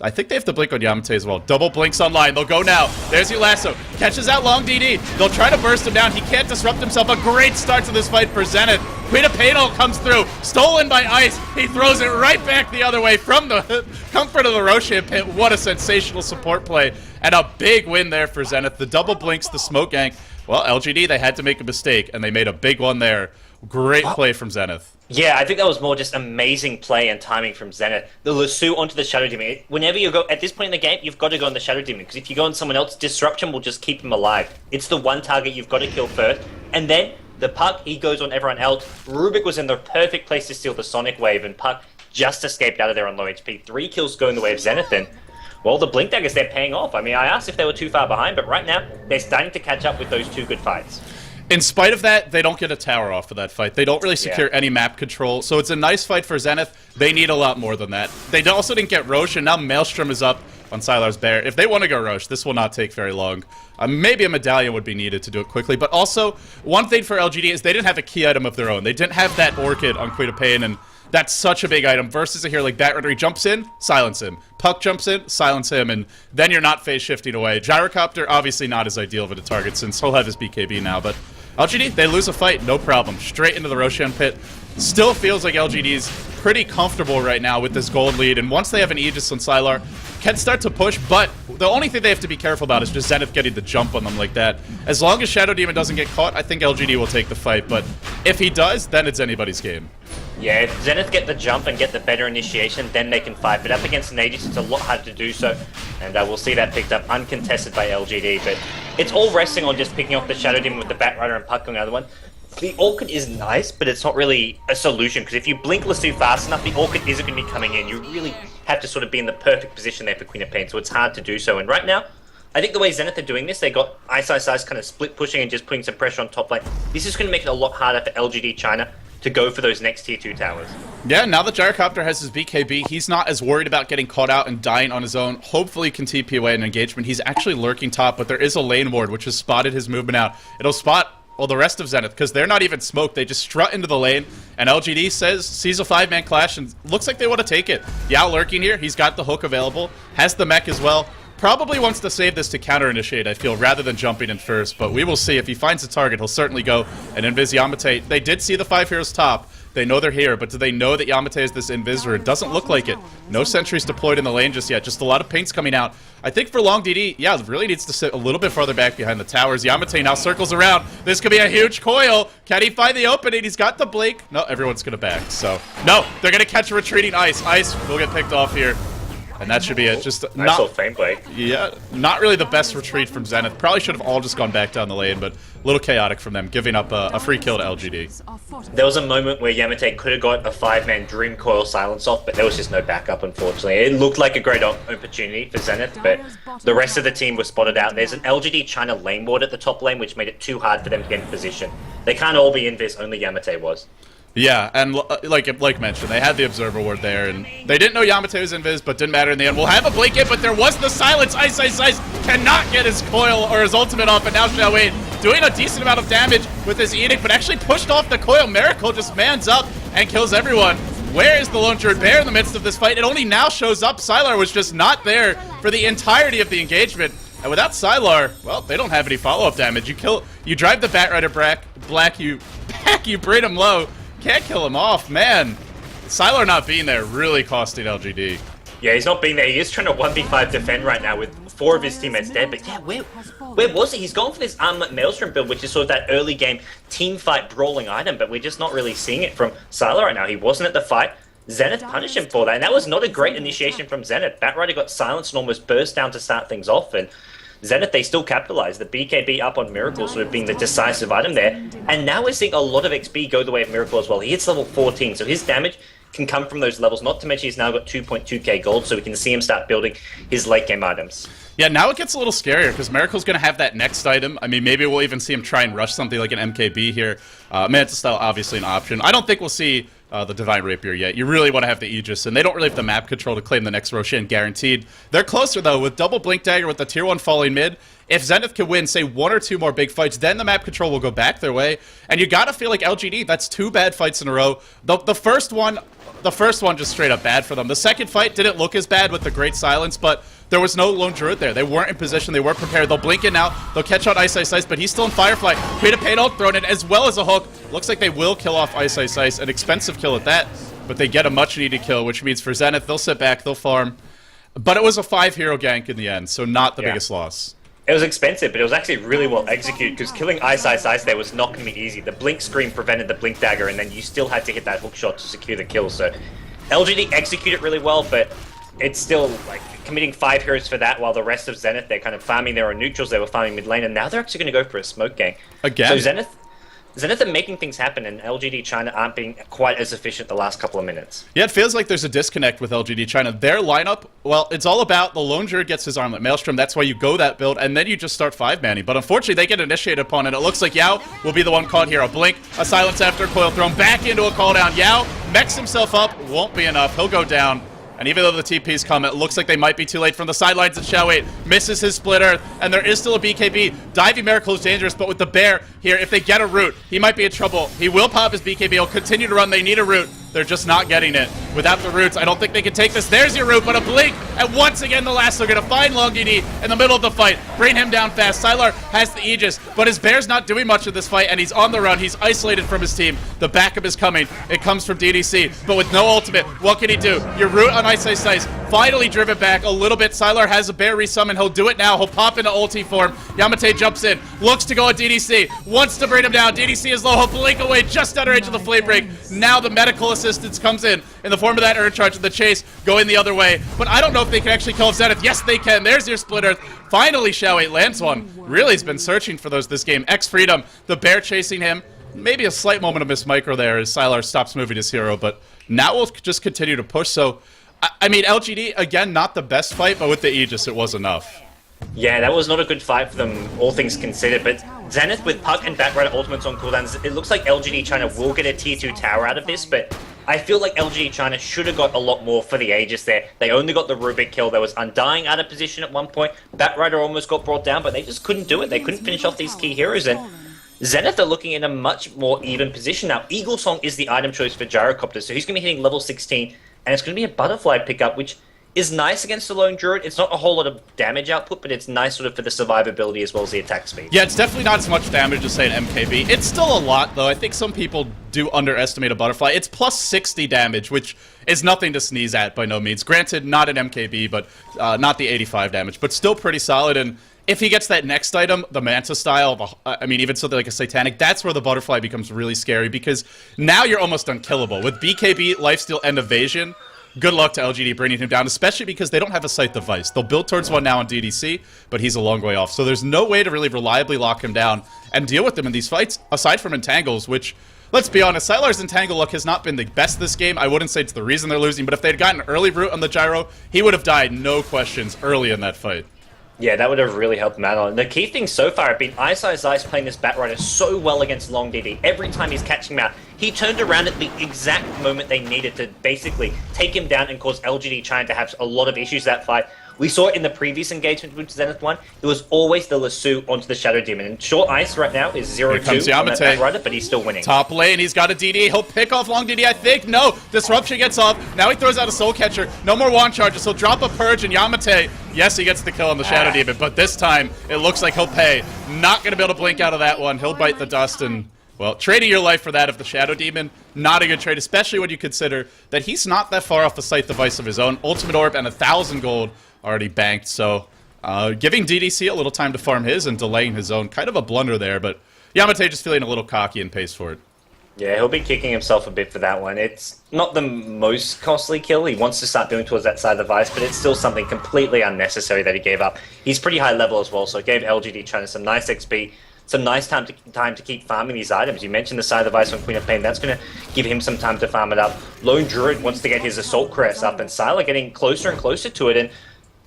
I think they have the blink on Yamate as well. Double blinks online. They'll go now. There's your lasso. Catches out Long DD. They'll try to burst him down. He can't disrupt himself. A great start to this fight for Zenith. Queen of Pain comes through. Stolen by Ice. He throws it right back the other way from the comfort of the Roshan pit. What a sensational support play. And a big win there for Zenith. The double blinks, the smoke gank. Well, LGD, they had to make a mistake, and they made a big one there. Great play from Zenith. Yeah, I think that was more just amazing play and timing from Zenith. The lasso onto the Shadow Demon. Whenever you go, at this point in the game, you've got to go on the Shadow Demon, because if you go on someone else, Disruption will just keep him alive. It's the one target you've got to kill first. And then the Puck, he goes on everyone else. Rubik was in the perfect place to steal the Sonic Wave, and Puck just escaped out of there on low HP. 3 kills going the way of Zenith, and well, the Blink Daggers, they're paying off. I mean, I asked if they were too far behind, but right now, they're starting to catch up with those 2 good fights. In spite of that, they don't get a tower off of that fight. They don't really secure any map control, so it's a nice fight for Zenith. They need a lot more than that. They also didn't get Roche, and now Maelstrom is up on Sylar's Bear. If they want to go Roche, this will not take very long. Maybe a medallion would be needed to do it quickly, but also, one thing for LGD is they didn't have a key item of their own. They didn't have that Orchid on Queen of Pain, and that's such a big item versus a hero like Batrunner. He jumps in, silence him. Puck jumps in, silence him, and then you're not phase shifting away. Gyrocopter, obviously not as ideal of a target since he'll have his BKB now, but LGD, they lose a fight, no problem. Straight into the Roshan pit. Still feels like LGD's pretty comfortable right now with this gold lead, and once they have an Aegis on Sylar, can start to push, but the only thing they have to be careful about is just Zenith getting the jump on them like that. As long as Shadow Demon doesn't get caught, I think LGD will take the fight, but if he does, then it's anybody's game. Yeah, if Zenith get the jump and get the better initiation, then they can fight. But up against an Aegis, it's a lot harder to do so. And we'll see that picked up uncontested by LGD. But it's all resting on just picking off the Shadow Demon with the Batrunner and Puck on the other one. The Orchid is nice, but it's not really a solution. Because if you blink Lasso fast enough, the Orchid isn't going to be coming in. You really have to sort of be in the perfect position there for Queen of Pain. So it's hard to do so. And right now, I think the way Zenith are doing this, they got Ice kind of split pushing and just putting some pressure on top lane. This is going to make it a lot harder for LGD China to go for those next tier 2 towers. Yeah, now that Gyrocopter has his BKB, he's not as worried about getting caught out and dying on his own. Hopefully he can TP away an engagement. He's actually lurking top, but there is a lane ward which has spotted his movement out. It'll spot the rest of Zenith, because they're not even smoked. They just strut into the lane, and LGD sees a 5-man clash, and looks like they want to take it. Yao lurking here. He's got the hook available, has the mech as well. Probably wants to save this to counter-initiate, I feel, rather than jumping in first, but we will see. If he finds a target, he'll certainly go and invis Yamate. They did see the 5 heroes top. They know they're here, but do they know that Yamate is this invis? It doesn't look like it. No sentries deployed in the lane just yet. Just a lot of paints coming out. I think for Long DD, yeah, really needs to sit a little bit farther back behind the towers. Yamate now circles around. This could be a huge coil. Can he find the opening? He's got the blink. No, everyone's going to back. So, no, they're going to catch a retreating Ice. Ice will get picked off here. And that should be it. Just nice little fame play. Yeah, not really the best retreat from Zenith. Probably should have all just gone back down the lane, but a little chaotic from them, giving up a free kill to LGD. There was a moment where Yamate could have got a 5-man Dream Coil silence off, but there was just no backup, unfortunately. It looked like a great opportunity for Zenith, but the rest of the team was spotted out. There's an LGD China lane ward at the top lane, which made it too hard for them to get in position. They can't all be invis, only Yamate was. Yeah, and like mentioned, they had the Observer Ward there, and they didn't know Yamate was invis, but didn't matter in the end. We'll have a blink in, but there was the silence. Ice cannot get his coil or his ultimate off, and now Xiao8 doing a decent amount of damage with his Edict, but actually pushed off the coil. Miracle just mans up and kills everyone. Where is the Lone Druid Bear in the midst of this fight? It only now shows up. Sylar was just not there for the entirety of the engagement. And without Sylar, well, they don't have any follow-up damage. You drive the Batrider black, you bring him low. Can't kill him off, man. Sylar not being there really costing LGD. Yeah, he's not being there. He is trying to 1v5 defend right now with 4 of his teammates dead. But yeah, where was he? He's gone for this Armlet Maelstrom build, which is sort of that early game team fight brawling item, but we're just not really seeing it from Sylar right now. He wasn't at the fight. Zenith punished him for that, and that was not a great initiation from Zenith. Batrider got silenced and almost burst down to start things off, and Zenith, they still capitalized. The BKB up on Miracle sort of being the decisive item there, and now we're seeing a lot of XP go the way of Miracle as well. He hits level 14, so his damage can come from those levels, not to mention he's now got 2.2k gold, so we can see him start building his late game items. Yeah, now it gets a little scarier, because Miracle's going to have that next item. I mean, maybe we'll even see him try and rush something like an MKB here. Manta Style, obviously an option. I don't think we'll see the Divine Rapier yet. You really want to have the Aegis, and they don't really have the map control to claim the next Roshan guaranteed. They're closer, though, with double Blink Dagger with the Tier 1 falling mid. If Zenith can win, say, 1 or 2 more big fights, then the map control will go back their way. And you gotta feel like LGD, that's 2 bad fights in a row. The first one just straight up bad for them. The second fight didn't look as bad with the Great Silence, but there was no Lone Druid there. They weren't in position. They weren't prepared. They'll blink in now. They'll catch out Ice Ice Ice, but he's still in Firefly. Create a paid ult thrown in as well as a hook. Looks like they will kill off Ice Ice Ice. An expensive kill at that, but they get a much-needed kill, which means for Zenith, they'll sit back, they'll farm. But it was a 5-hero gank in the end, so not the biggest loss. It was expensive, but it was actually really well executed, because killing Ice Ice Ice there was not going to be easy. The Blink Screen prevented the Blink Dagger, and then you still had to hit that hook shot to secure the kill. So LGD executed really well, but it's still like committing 5 heroes for that, while the rest of Zenith, they're kind of farming their own neutrals, they were farming mid lane, and now they're actually going to go for a smoke gank. Again. So Zenith are making things happen, and LGD China aren't being quite as efficient the last couple of minutes. Yeah, it feels like there's a disconnect with LGD China. Their lineup, well, it's all about the Lone Druid gets his Armlet Maelstrom. That's why you go that build, and then you just start 5-manning. But unfortunately, they get initiated upon, and it looks like Yao will be the one caught here. A blink, a silence after a coil thrown, back into a call down. Yao mechs himself up, won't be enough. He'll go down. And even though the TP's come, it looks like they might be too late from the sidelines. And Xiao 8 misses his split earth, and there is still a BKB. Diving Miracle is dangerous, but with the bear here, if they get a root, he might be in trouble. He will pop his BKB. He'll continue to run. They need a root. They're just not getting it. Without the roots, I don't think they can take this. There's your root, but a blink, and once again, the last, they're going to find Long DD in the middle of the fight. Bring him down fast. Sylar has the Aegis, but his bear's not doing much of this fight, and he's on the run. He's isolated from his team. The backup is coming. It comes from DDC, but with no ultimate, what can he do? Your root on Ice Ice Ice, finally driven back a little bit. Sylar has a bear resummon. He'll do it now. He'll pop into ulti form. Yamate jumps in, looks to go at DDC, wants to bring him down. DDC is low. He'll blink away just under edge of the flame break. Now the medical assistance comes in the form of that Earth Charge, and the chase going the other way. But I don't know if they can actually kill Zenith. Yes, they can. There's your split earth. Finally, Xiao 8 lands one. Really has been searching for those this game. X-Freedom, the bear chasing him. Maybe a slight moment of miss micro there as Sylar stops moving his hero, but now we'll just continue to push. So, I mean, LGD, again, not the best fight, but with the Aegis, it was enough. Yeah, that was not a good fight for them, all things considered, but Zenith with Puck and Batrider ultimates on cooldowns, it looks like LGD China will get a tier 2 tower out of this, but I feel like LGD China should have got a lot more for the Aegis there. They only got the Rubik kill. There was Undying out of position at one point. Batrider almost got brought down, but they just couldn't do it. They couldn't finish off these key heroes, and Zenith are looking in a much more even position now. Eagle Song is the item choice for Gyrocopter, so he's going to be hitting level 16, and it's going to be a Butterfly pickup, which is nice against the Lone Druid. It's not a whole lot of damage output, but it's nice sort of for the survivability as well as the attack speed. Yeah, it's definitely not as much damage as, say, an MKB. It's still a lot, though. I think some people do underestimate a Butterfly. It's plus 60 damage, which is nothing to sneeze at by no means. Granted, not an MKB, but not the 85 damage, but still pretty solid. And if he gets that next item, the Manta style, I mean, even something like a Satanic, that's where the Butterfly becomes really scary, because now you're almost unkillable. With BKB, Lifesteal, and Evasion, good luck to LGD bringing him down, especially because they don't have a Scythe device. They'll build towards one now on DDC, but he's a long way off. So there's no way to really reliably lock him down and deal with him in these fights, aside from Entangles, which, let's be honest, Sylar's Entangle luck has not been the best this game. I wouldn't say it's the reason they're losing, but if they'd gotten an early root on the Gyro, he would have died, no questions, early in that fight. Yeah, that would have really helped him out. The key things so far have been Ice Ice Ice playing this Batrider so well against Long DD. Every time he's catching him out, he turned around at the exact moment they needed to basically take him down and cause LGD China to have a lot of issues that fight. We saw it in the previous engagement with Zenith 1. It was always the Lasso onto the Shadow Demon. And short ice right now is 0-2 on that Batrider, but he's still winning. Top lane, he's got a DD. He'll pick off long DD, I think. No, Disruption gets off. Now he throws out a Soul Catcher. No more wand charges. He'll drop a Purge, and Yamate, yes, he gets the kill on the Shadow Demon, but this time it looks like he'll pay. Not going to be able to blink out of that one. He'll bite the dust, and, well, trading your life for that of the Shadow Demon, not a good trade, especially when you consider that he's not that far off the sight device of his own. Ultimate Orb and 1,000 gold already banked, so giving DDC a little time to farm his and delaying his own. Kind of a blunder there, but Yamate just feeling a little cocky and pays for it. Yeah, he'll be kicking himself a bit for that one. It's not the most costly kill. He wants to start doing towards that side of the vice, but it's still something completely unnecessary that he gave up. He's pretty high level as well, so it gave LGD China some nice XP, some nice time to keep farming these items. You mentioned the side of the vice on Queen of Pain. That's going to give him some time to farm it up. Lone Druid wants to get his Assault Crest up, and Sylar getting closer and closer to it, and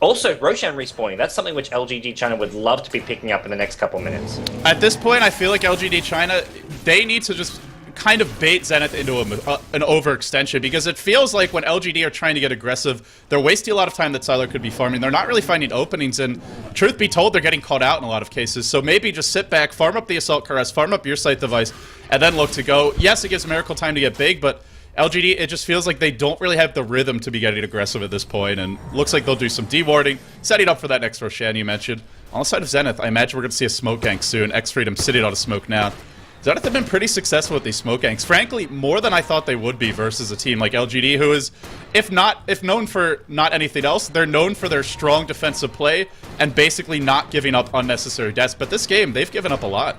also, Roshan respawning. That's something which LGD China would love to be picking up in the next couple minutes. At this point, I feel like LGD China, they need to just kind of bait Zenith into an overextension, because it feels like when LGD are trying to get aggressive, they're wasting a lot of time that Sylar could be farming. They're not really finding openings, and truth be told, they're getting caught out in a lot of cases. So maybe just sit back, farm up the Assault Caress, farm up your sight device, and then look to go. Yes, it gives Miracle time to get big, but LGD, it just feels like they don't really have the rhythm to be getting aggressive at this point, and looks like they'll do some dewarding, setting up for that next Roshan you mentioned. On the side of Zenith, I imagine we're going to see a smoke gank soon. X-Freedom sitting on a smoke now. Zenith have been pretty successful with these smoke ganks. Frankly, more than I thought they would be versus a team like LGD, who is, if known for not anything else, they're known for their strong defensive play and basically not giving up unnecessary deaths. But this game, they've given up a lot.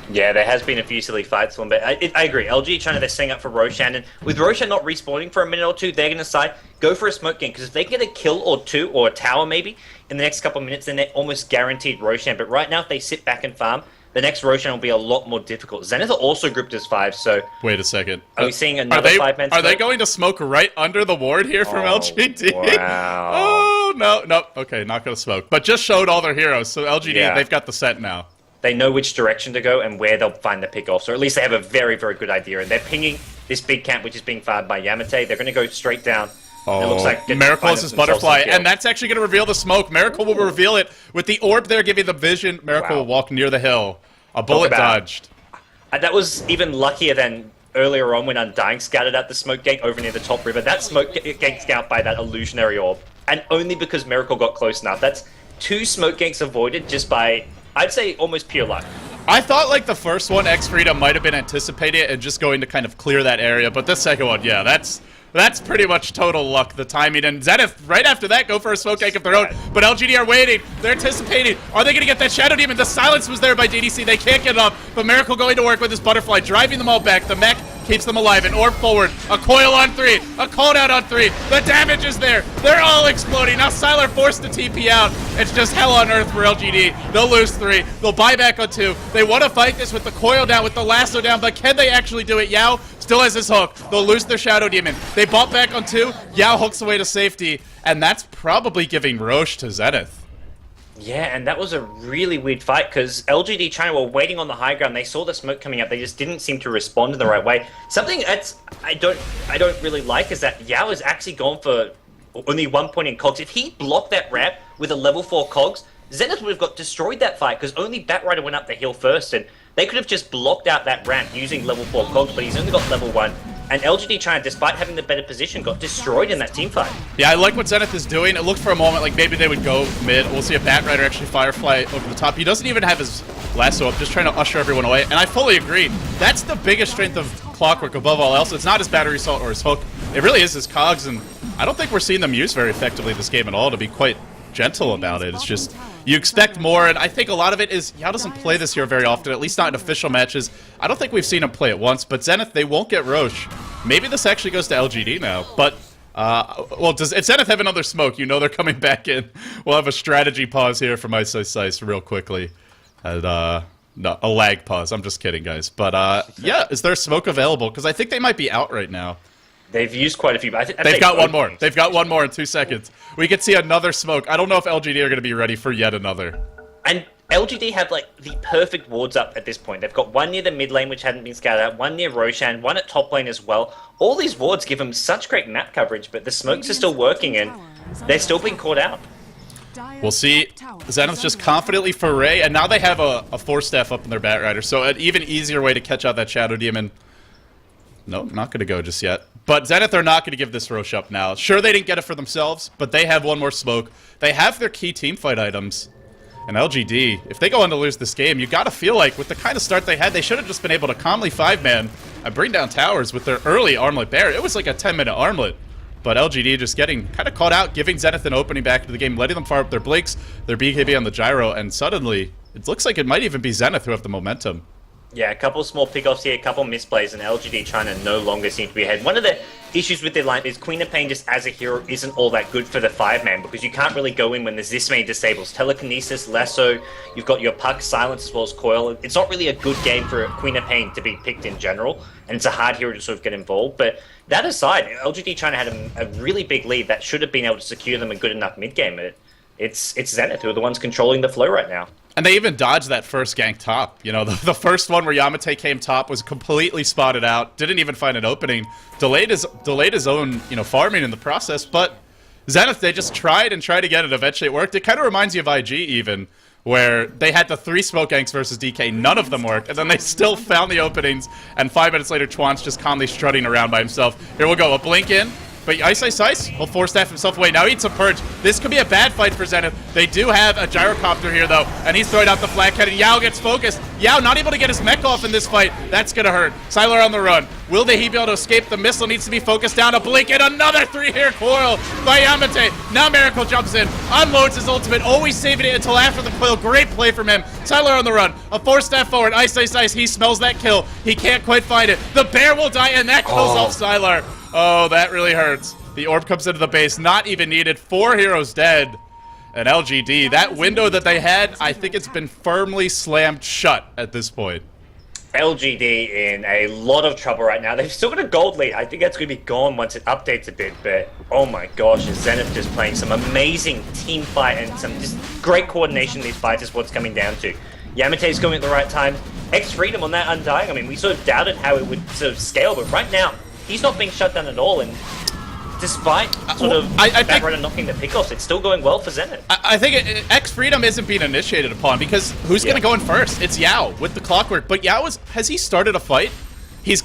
Yeah, there has been a few silly fights for him, but I agree. LG China, they're setting up for Roshan, and with Roshan not respawning for a minute or two, they're going to decide, go for a smoke game, because if they get a kill or two, or a tower maybe, in the next couple of minutes, then they're almost guaranteed Roshan. But right now, if they sit back and farm, the next Roshan will be a lot more difficult. Zenith are also grouped as 5, so... Wait a second. Are we seeing another 5-man smoke? Are they going to smoke right under the ward here from LGD? Wow. Oh, no. Okay, not going to smoke. But just showed all their heroes, so LGD, they've got the set now. They know which direction to go and where they'll find the pick-off, so at least they have a very, very good idea. And they're pinging this big camp, which is being fired by Yamate. They're going to go straight down. Oh, it looks like Miracle is his butterfly, and that's actually going to reveal the smoke. Miracle will reveal it with the orb there giving the vision. Miracle will walk near the hill. A bullet dodged. That was even luckier than earlier on when Undying scouted out the smoke gank over near the top river. That smoke gank scout by that illusionary orb, and only because Miracle got close enough. That's 2 smoke ganks avoided just by, I'd say, almost pure luck. I thought like the first one, X-Freedom might have been anticipating it and just going to kind of clear that area, but the second one, yeah, that's pretty much total luck, the timing. And Zenith, right after that, go for a smoke gank of their own. But LGD are waiting. They're anticipating. Are they going to get that Shadow Demon? The silence was there by DDC. They can't get it up. But Miracle going to work with his butterfly, driving them all back. The mech keeps them alive. An orb forward. A coil on 3. A cooldown on 3. The damage is there. They're all exploding. Now Sylar forced to TP out. It's just hell on earth for LGD. They'll lose 3. They'll buy back on 2. They want to fight this with the coil down, with the lasso down. But can they actually do it? Yao still has his hook. They'll lose their Shadow Demon. They bought back on 2. Yao hooks away to safety. And that's probably giving Roche to Zenith. Yeah, and that was a really weird fight because LGD China were waiting on the high ground. They saw the smoke coming up. They just didn't seem to respond in the right way. Something that's I don't really like is that Yao has actually gone for only 1 point in cogs. If he blocked that ramp with a level 4 cogs, Zenith would have got destroyed that fight because only Batrider went up the hill first, and they could have just blocked out that ramp using level 4 cogs, but he's only got level 1. And LGD China, despite having the better position, got destroyed in that team fight. Yeah, I like what Zenith is doing. It looked for a moment like maybe they would go mid. We'll see a Batrider actually Firefly over the top. He doesn't even have his lasso up, just trying to usher everyone away. And I fully agree. That's the biggest strength of Clockwork above all else. It's not his battery assault or his hook. It really is his cogs, and I don't think we're seeing them used very effectively this game at all, to be quite gentle about it. It's just, you expect more, and I think a lot of it is Yao doesn't play this hero very often, at least not in official matches. I don't think we've seen him play it once, but Zenith, they won't get Roche. Maybe this actually goes to LGD now, but, well, if Zenith have another smoke, you know they're coming back in. We'll have a strategy pause here from Ice Ice Ice real quickly. And, no, a lag pause. I'm just kidding, guys. But, yeah, is there smoke available? Because I think they might be out right now. They've used quite a few, but they've got one more. They've got one more in 2 seconds. We could see another smoke. I don't know if LGD are going to be ready for yet another. And LGD have, like, the perfect wards up at this point. They've got one near the mid lane, which hadn't been scouted out, one near Roshan, one at top lane as well. All these wards give them such great map coverage, but the smokes are still working, and they're still being caught out. We'll see. Zenith just confidently foray, and now they have a 4-staff up in their Batrider, so an even easier way to catch out that Shadow Demon. Nope, not going to go just yet. But Zenith are not going to give this Rosh up now. Sure, they didn't get it for themselves, but they have one more smoke. They have their key teamfight items. And LGD, if they go on to lose this game, you got to feel like with the kind of start they had, they should have just been able to calmly 5-man and bring down towers with their early armlet bear. It was like a 10-minute armlet. But LGD just getting kind of caught out, giving Zenith an opening back into the game, letting them fire up their Blinks, their BKB on the gyro, and suddenly, it looks like it might even be Zenith who have the momentum. Yeah, a couple small pickoffs here, a couple misplays, and LGD China no longer seem to be ahead. One of the issues with their lineup is Queen of Pain just as a hero isn't all that good for the 5-man because you can't really go in when there's this many disables. Telekinesis, Lasso, you've got your Puck, Silence, as well as Coil. It's not really a good game for Queen of Pain to be picked in general, and it's a hard hero to sort of get involved. But that aside, LGD China had a really big lead that should have been able to secure them a good enough mid-game. It's Zenith who are the ones controlling the flow right now. And they even dodged that first gank top. You know, the first one where Yamate came top was completely spotted out, didn't even find an opening, delayed his own, you know, farming in the process, but Zenith, they just tried and tried to get it. Eventually it worked. It kind of reminds you of IG even, where they had the 3 smoke ganks versus DK, none of them worked, and then they still found the openings, and 5 minutes later, Twan's just calmly strutting around by himself. Here we'll go, a blink in, but Ice, he'll 4-staff himself away. Now he eats a Purge. This could be a bad fight for Zenith. They do have a Gyrocopter here, though, and he's throwing out the flat cannon. Yao gets focused. Yao not able to get his mech off in this fight. That's gonna hurt. Sylar on the run. Will he be able to escape? The missile needs to be focused down. A blink and another 3-hair coil by Yamate. Now Miracle jumps in, unloads his ultimate, always saving it until after the coil. Great play from him. Sylar on the run. A 4-staff forward. Ice. He smells that kill. He can't quite find it. The bear will die, and that kills off Sylar. Oh, that really hurts. The orb comes into the base, not even needed. 4 heroes dead. And LGD, that window that they had, I think it's been firmly slammed shut at this point. LGD in a lot of trouble right now. They've still got a gold lead. I think that's going to be gone once it updates a bit, but oh my gosh, is Zenith just playing some amazing team fight and some just great coordination in these fights is what's coming down to. Yamate's going at the right time. X-Freedom on that Undying. I mean, we sort of doubted how it would sort of scale, but right now, he's not being shut down at all, and despite sort of Batrider knocking the pickoffs, it's still going well for Zenith. I think X-Freedom isn't being initiated upon because who's going to go in first? It's Yao with the clockwork. But Yao has he started a fight? He's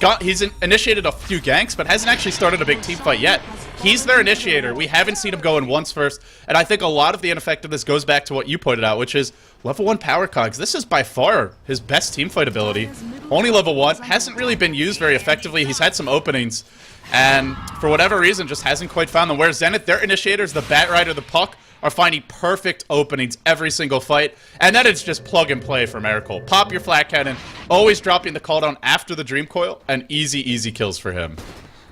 initiated a few ganks, but hasn't actually started a big team fight yet. He's their initiator. We haven't seen him go in once first, and I think a lot of the ineffectiveness goes back to what you pointed out, which is level 1 power cogs. This is by far his best team fight ability. Only level 1, hasn't really been used very effectively. He's had some openings, and for whatever reason, just hasn't quite found them. Whereas Zenith, their initiators, the Batrider, the Puck, are finding perfect openings every single fight, and then it's just plug and play for Miracle. Pop your flat cannon, always dropping the cooldown after the Dream Coil, and easy kills for him.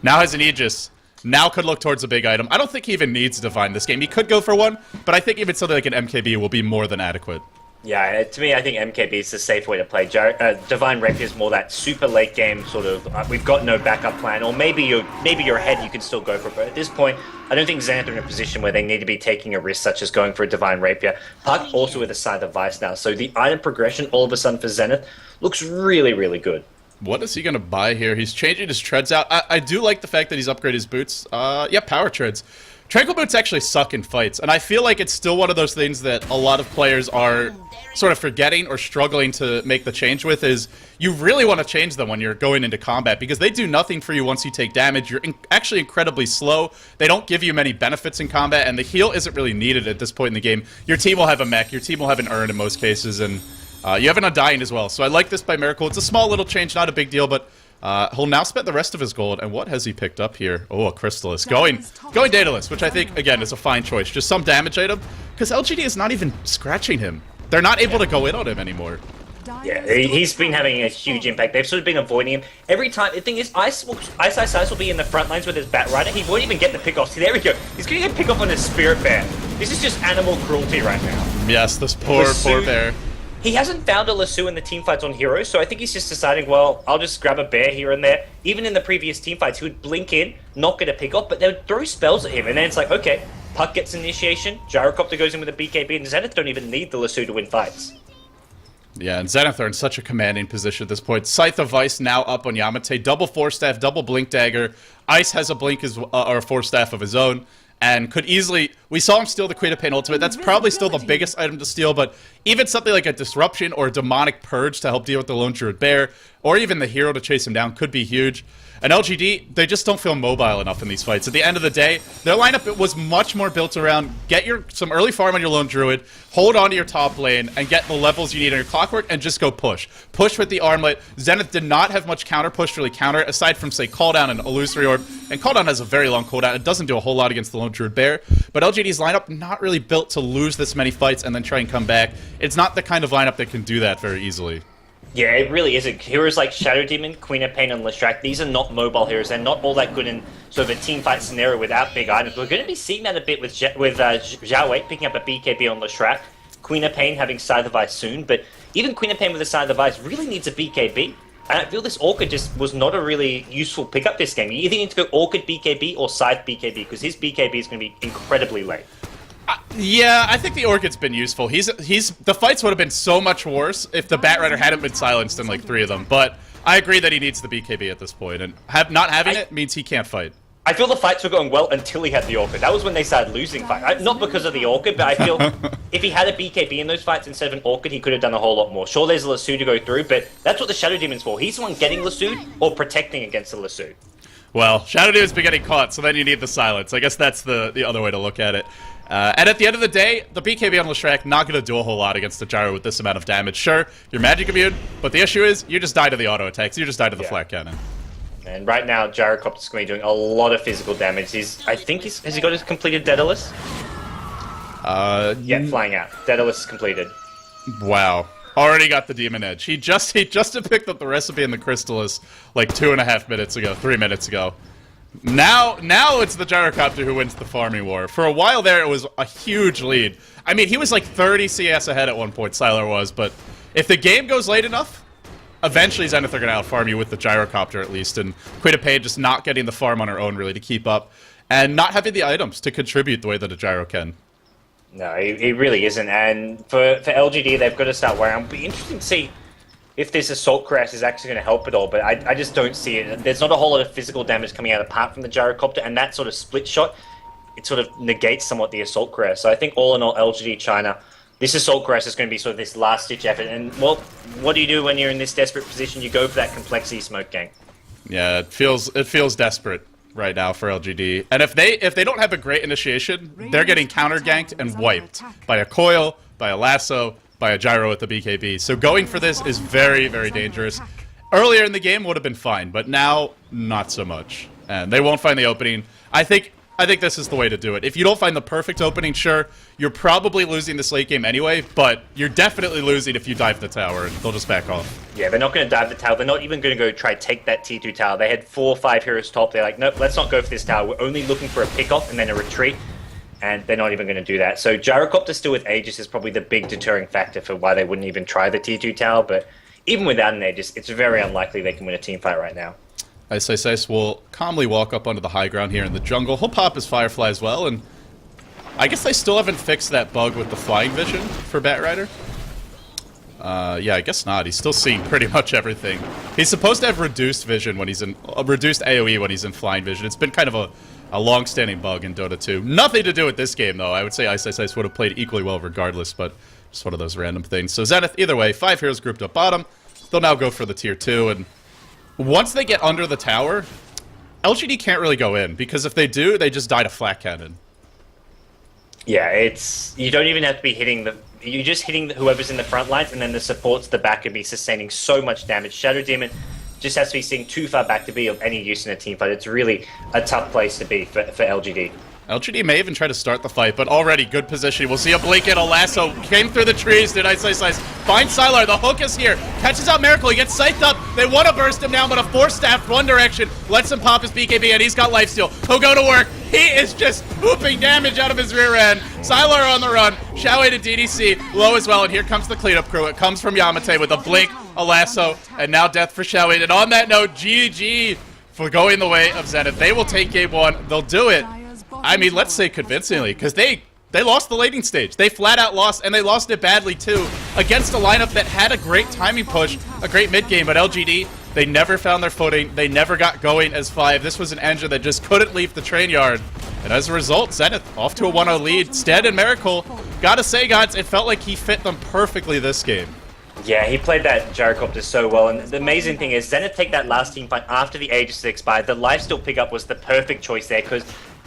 Now has an Aegis. Now could look towards a big item. I don't think he even needs Divine this game. He could go for one, but I think even something like an MKB will be more than adequate. Yeah, to me, I think MKB is the safe way to play. Divine Rapier is more that super late game sort of, we've got no backup plan, or maybe you're ahead, you can still go for it. But at this point, I don't think Zenith are in a position where they need to be taking a risk, such as going for a Divine Rapier. Puck also with a Scythe of Vice now, so the item progression all of a sudden for Zenith looks really good. What is he going to buy here? He's changing his treads out. I do like the fact that he's upgraded his boots. Yeah, power treads. Tranquil boots actually suck in fights, and I feel like it's still one of those things that a lot of players are sort of forgetting or struggling to make the change with, is you really want to change them when you're going into combat, because they do nothing for you once you take damage. You're actually incredibly slow. They don't give you many benefits in combat, and the heal isn't really needed at this point in the game. Your team will have a mech, your team will have an urn in most cases, and you have an Undying as well. So I like this by Miracle. It's a small little change, not a big deal, but he'll now spend the rest of his gold. And what has he picked up here? Oh, a Crystallis. Going Daedalus, which I think, again, is a fine choice. Just some damage item, because LGD is not even scratching him. They're not able to go in on him anymore. Yeah, he's been having a huge impact. They've sort of been avoiding him. Every time, the thing is, Ice will be in the front lines with his Batrider. He won't even get the pickoffs. See, there we go. He's going to get pickoff on his Spirit Bear. This is just animal cruelty right now. Yes, this poor bear. He hasn't found a Lasso in the teamfights on heroes, so I think he's just deciding, well, I'll just grab a bear here and there. Even in the previous teamfights, he would blink in, not get a pick off, but they would throw spells at him, and then it's like, okay, Puck gets initiation, Gyrocopter goes in with a BKB, and Zenith don't even need the Lasso to win fights. Yeah, and Zenith are in such a commanding position at this point. Scythe of Vice now up on Yamate. Double 4-staff, double Blink Dagger. Ice has a Blink or a 4-staff of his own. and could easily... We saw him steal the Queen of Pain ultimate. That's probably still the biggest item to steal, but even something like a Disruption or a Demonic Purge to help deal with the Lone Druid Bear, or even the hero to chase him down could be huge. And LGD, they just don't feel mobile enough in these fights. At the end of the day, their lineup it was much more built around get some early farm on your Lone Druid, hold on to your top lane, and get the levels you need on your Clockwork, and just go push. Push with the Armlet. Zenith did not have much counter push to really counter it, aside from, say, Cooldown and Illusory Orb. And Cooldown has a very long cooldown. It doesn't do a whole lot against the Lone Druid Bear. But LGD's lineup, not really built to lose this many fights and then try and come back. It's not the kind of lineup that can do that very easily. Yeah, it really isn't. Heroes like Shadow Demon, Queen of Pain, and Leshrac, these are not mobile heroes. They're not all that good in sort of a team fight scenario without big items. We're going to be seeing that a bit with Zhao Wei picking up a BKB on Leshrac, Queen of Pain having Scythe of Ice soon, but even Queen of Pain with a Scythe of Ice really needs a BKB. And I feel this Orchid just was not a really useful pickup this game. You either need to go Orchid BKB or Scythe BKB, because his BKB is going to be incredibly late. Yeah, I think the Orchid's been useful. The fights would have been so much worse if the Batrider hadn't been silenced in like 3 of them. But I agree that he needs the BKB at this point, and not having it means he can't fight. I feel the fights were going well until he had the Orchid. That was when they started losing fights. Not because of the Orchid, but I feel if he had a BKB in those fights instead of an Orchid, he could have done a whole lot more. Sure, there's a Lasso to go through, but that's what the Shadow Demon's for. He's the one getting Lasso or protecting against the Lasso. Well, Shadow Demon's been getting caught, so then you need the silence. I guess that's the other way to look at it. And at the end of the day, the BKB on Leshrac not going to do a whole lot against the Gyro with this amount of damage. Sure, you're magic immune, but the issue is you just die to the auto attacks. You just die to the flat cannon. And right now, Gyrocopter's going to be doing a lot of physical damage. Has he got his completed Daedalus? Yeah, flying out. Daedalus is completed. Wow. Already got the Demon Edge. He just picked up the recipe in the Crystallis like 2.5 minutes ago, 3 minutes ago. Now it's the Gyrocopter who wins the farming war. For a while there, it was a huge lead. I mean, he was like 30 CS ahead at one point, Sylar was, but if the game goes late enough, eventually Zenith are going to out-farm you with the Gyrocopter at least, and Queen of Pain just not getting the farm on her own really to keep up, and not having the items to contribute the way that a Gyro can. No, he really isn't, and for LGD, they've got to start worrying. It'll be interesting to see if this Assault Cuirass is actually going to help at all, but I just don't see it. There's not a whole lot of physical damage coming out apart from the Gyrocopter, and that sort of split shot, it sort of negates somewhat the Assault Cuirass. So I think all in all, LGD China, this Assault Cuirass is going to be sort of this last-ditch effort, and well, what do you do when you're in this desperate position? You go for that complexity smoke gank. Yeah, it feels desperate right now for LGD, and if they don't have a great initiation, they're getting counter ganked and wiped by a coil, by a lasso, by a Gyro with the BKB. So going for this is very, very dangerous. Earlier in the game would have been fine, but now not so much, and they won't find the opening. I think this is the way to do it. If you don't find the perfect opening, sure, you're probably losing this late game anyway, but you're definitely losing if you dive the tower, and they'll just back off. Yeah, they're not going to dive the tower. They're not even going to go try take that T2 tower. They had 4 or 5 heroes top. They're like, nope, let's not go for this tower. We're only looking for a pick-off and then a retreat, and they're not even going to do that. So Gyrocopter still with Aegis is probably the big deterring factor for why they wouldn't even try the T2 tower, but even without an Aegis, it's very unlikely they can win a team fight right now. Ice will calmly walk up onto the high ground here in the jungle. He'll pop his Firefly as well, and I guess they still haven't fixed that bug with the flying vision for Batrider. Yeah, I guess not. He's still seeing pretty much everything. He's supposed to have reduced vision when he's in reduced AoE when he's in flying vision. It's been kind of a long-standing bug in Dota 2. Nothing to do with this game, though. I would say Ice would have played equally well regardless, but just one of those random things. So Zenith, either way, 5 heroes grouped up bottom. They'll now go for the tier 2, and once they get under the tower, LGD can't really go in, because if they do, they just die to flat cannon. Yeah, you don't even have to be hitting you're just hitting whoever's in the front lines, and then the supports at the back can be sustaining so much damage. Shadow Demon just has to be seen too far back to be of any use in a team fight. It's really a tough place to be for LGD. LGD may even try to start the fight, but already good position. We'll see a blink and a lasso. Came through the trees, did Ice. Finds Sylar, the hook is here. Catches out Miracle, he gets scythed up. They want to burst him down, but a force staff one direction. Lets him pop his BKB, and he's got lifesteal. He'll go to work. He is just pooping damage out of his rear end. Sylar on the run. Xiaowei to DDC, low as well, and here comes the cleanup crew. It comes from Yamate with a blink, a lasso, and now death for Xiaowei. And on that note, GG for going the way of Zenith. They will take game 1. They'll do it. I mean, let's say convincingly, because they lost the laning stage. They flat out lost, and they lost it badly too, against a lineup that had a great timing push, a great mid game, but LGD, they never found their footing. They never got going as 5. This was an engine that just couldn't leave the train yard. And as a result, Zenith off to a 1-0 lead. Stead and Miracle, gotta say, guys, it felt like he fit them perfectly this game. Yeah, he played that gyrocopter so well, and the amazing thing is Zenith take that last team fight after the Aegis expired. The lifesteal pickup was the perfect choice there, because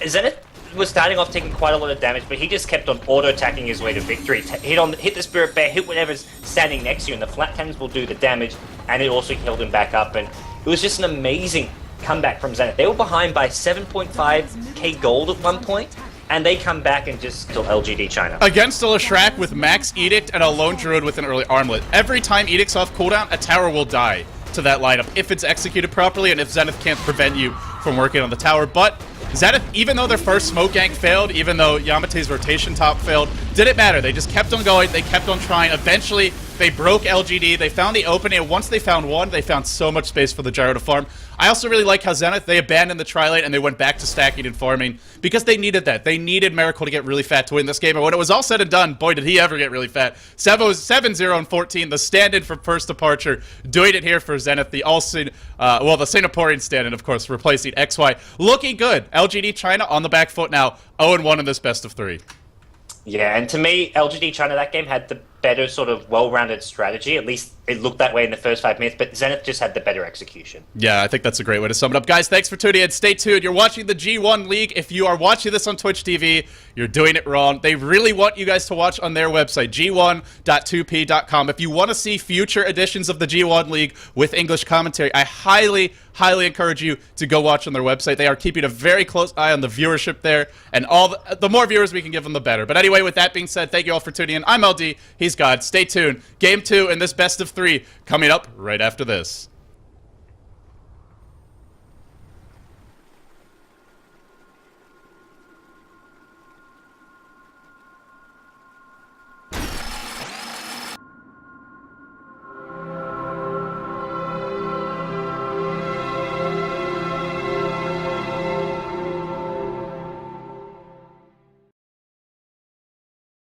Zenith was starting off taking quite a lot of damage, but he just kept on auto-attacking his way to victory. Hit the Spirit Bear, hit whatever's standing next to you, and the flat cannons will do the damage, and it also held him back up, and it was just an amazing comeback from Zenith. They were behind by 7.5k gold at one point, and they come back and just kill LGD China. Against a Leshrac with Max Edict and a Lone Druid with an early Armlet. Every time Edict's off cooldown, a tower will die to that lineup if it's executed properly and if Zenith can't prevent you from working on the tower. But Zenith, even though their first smoke gank failed, even though Yamate's rotation top failed, didn't matter. They just kept on going. They kept on trying. Eventually, they broke LGD. They found the opening, and once they found one, they found so much space for the Gyro to farm. I also really like how Zenith, they abandoned the Tri-Lane and they went back to stacking and farming because they needed that. They needed Miracle to get really fat to win this game, and when it was all said and done, boy, did he ever get really fat. 7-0 and 14, the stand-in for first departure, doing it here for Zenith, the the Singaporean stand-in, of course, replacing XY. Looking good. LGD China on the back foot now, 0-1 in this best of 3. Yeah, and to me, LGD China, that game had the better sort of well-rounded strategy. At least it looked that way in the first 5 minutes, but Zenith just had the better execution. Yeah, I think that's a great way to sum it up. Guys, thanks for tuning in. Stay tuned. You're watching the G1 League. If you are watching this on Twitch TV, you're doing it wrong. They really want you guys to watch on their website, g1.2p.com. If you want to see future editions of the G1 League with English commentary, I highly encourage you to go watch on their website. They are keeping a very close eye on the viewership there, and the more viewers we can give them, the better. But anyway, with that being said, thank you all for tuning in. I'm LD. He's God. Stay tuned. Game 2 in this best of 3 coming up right after this.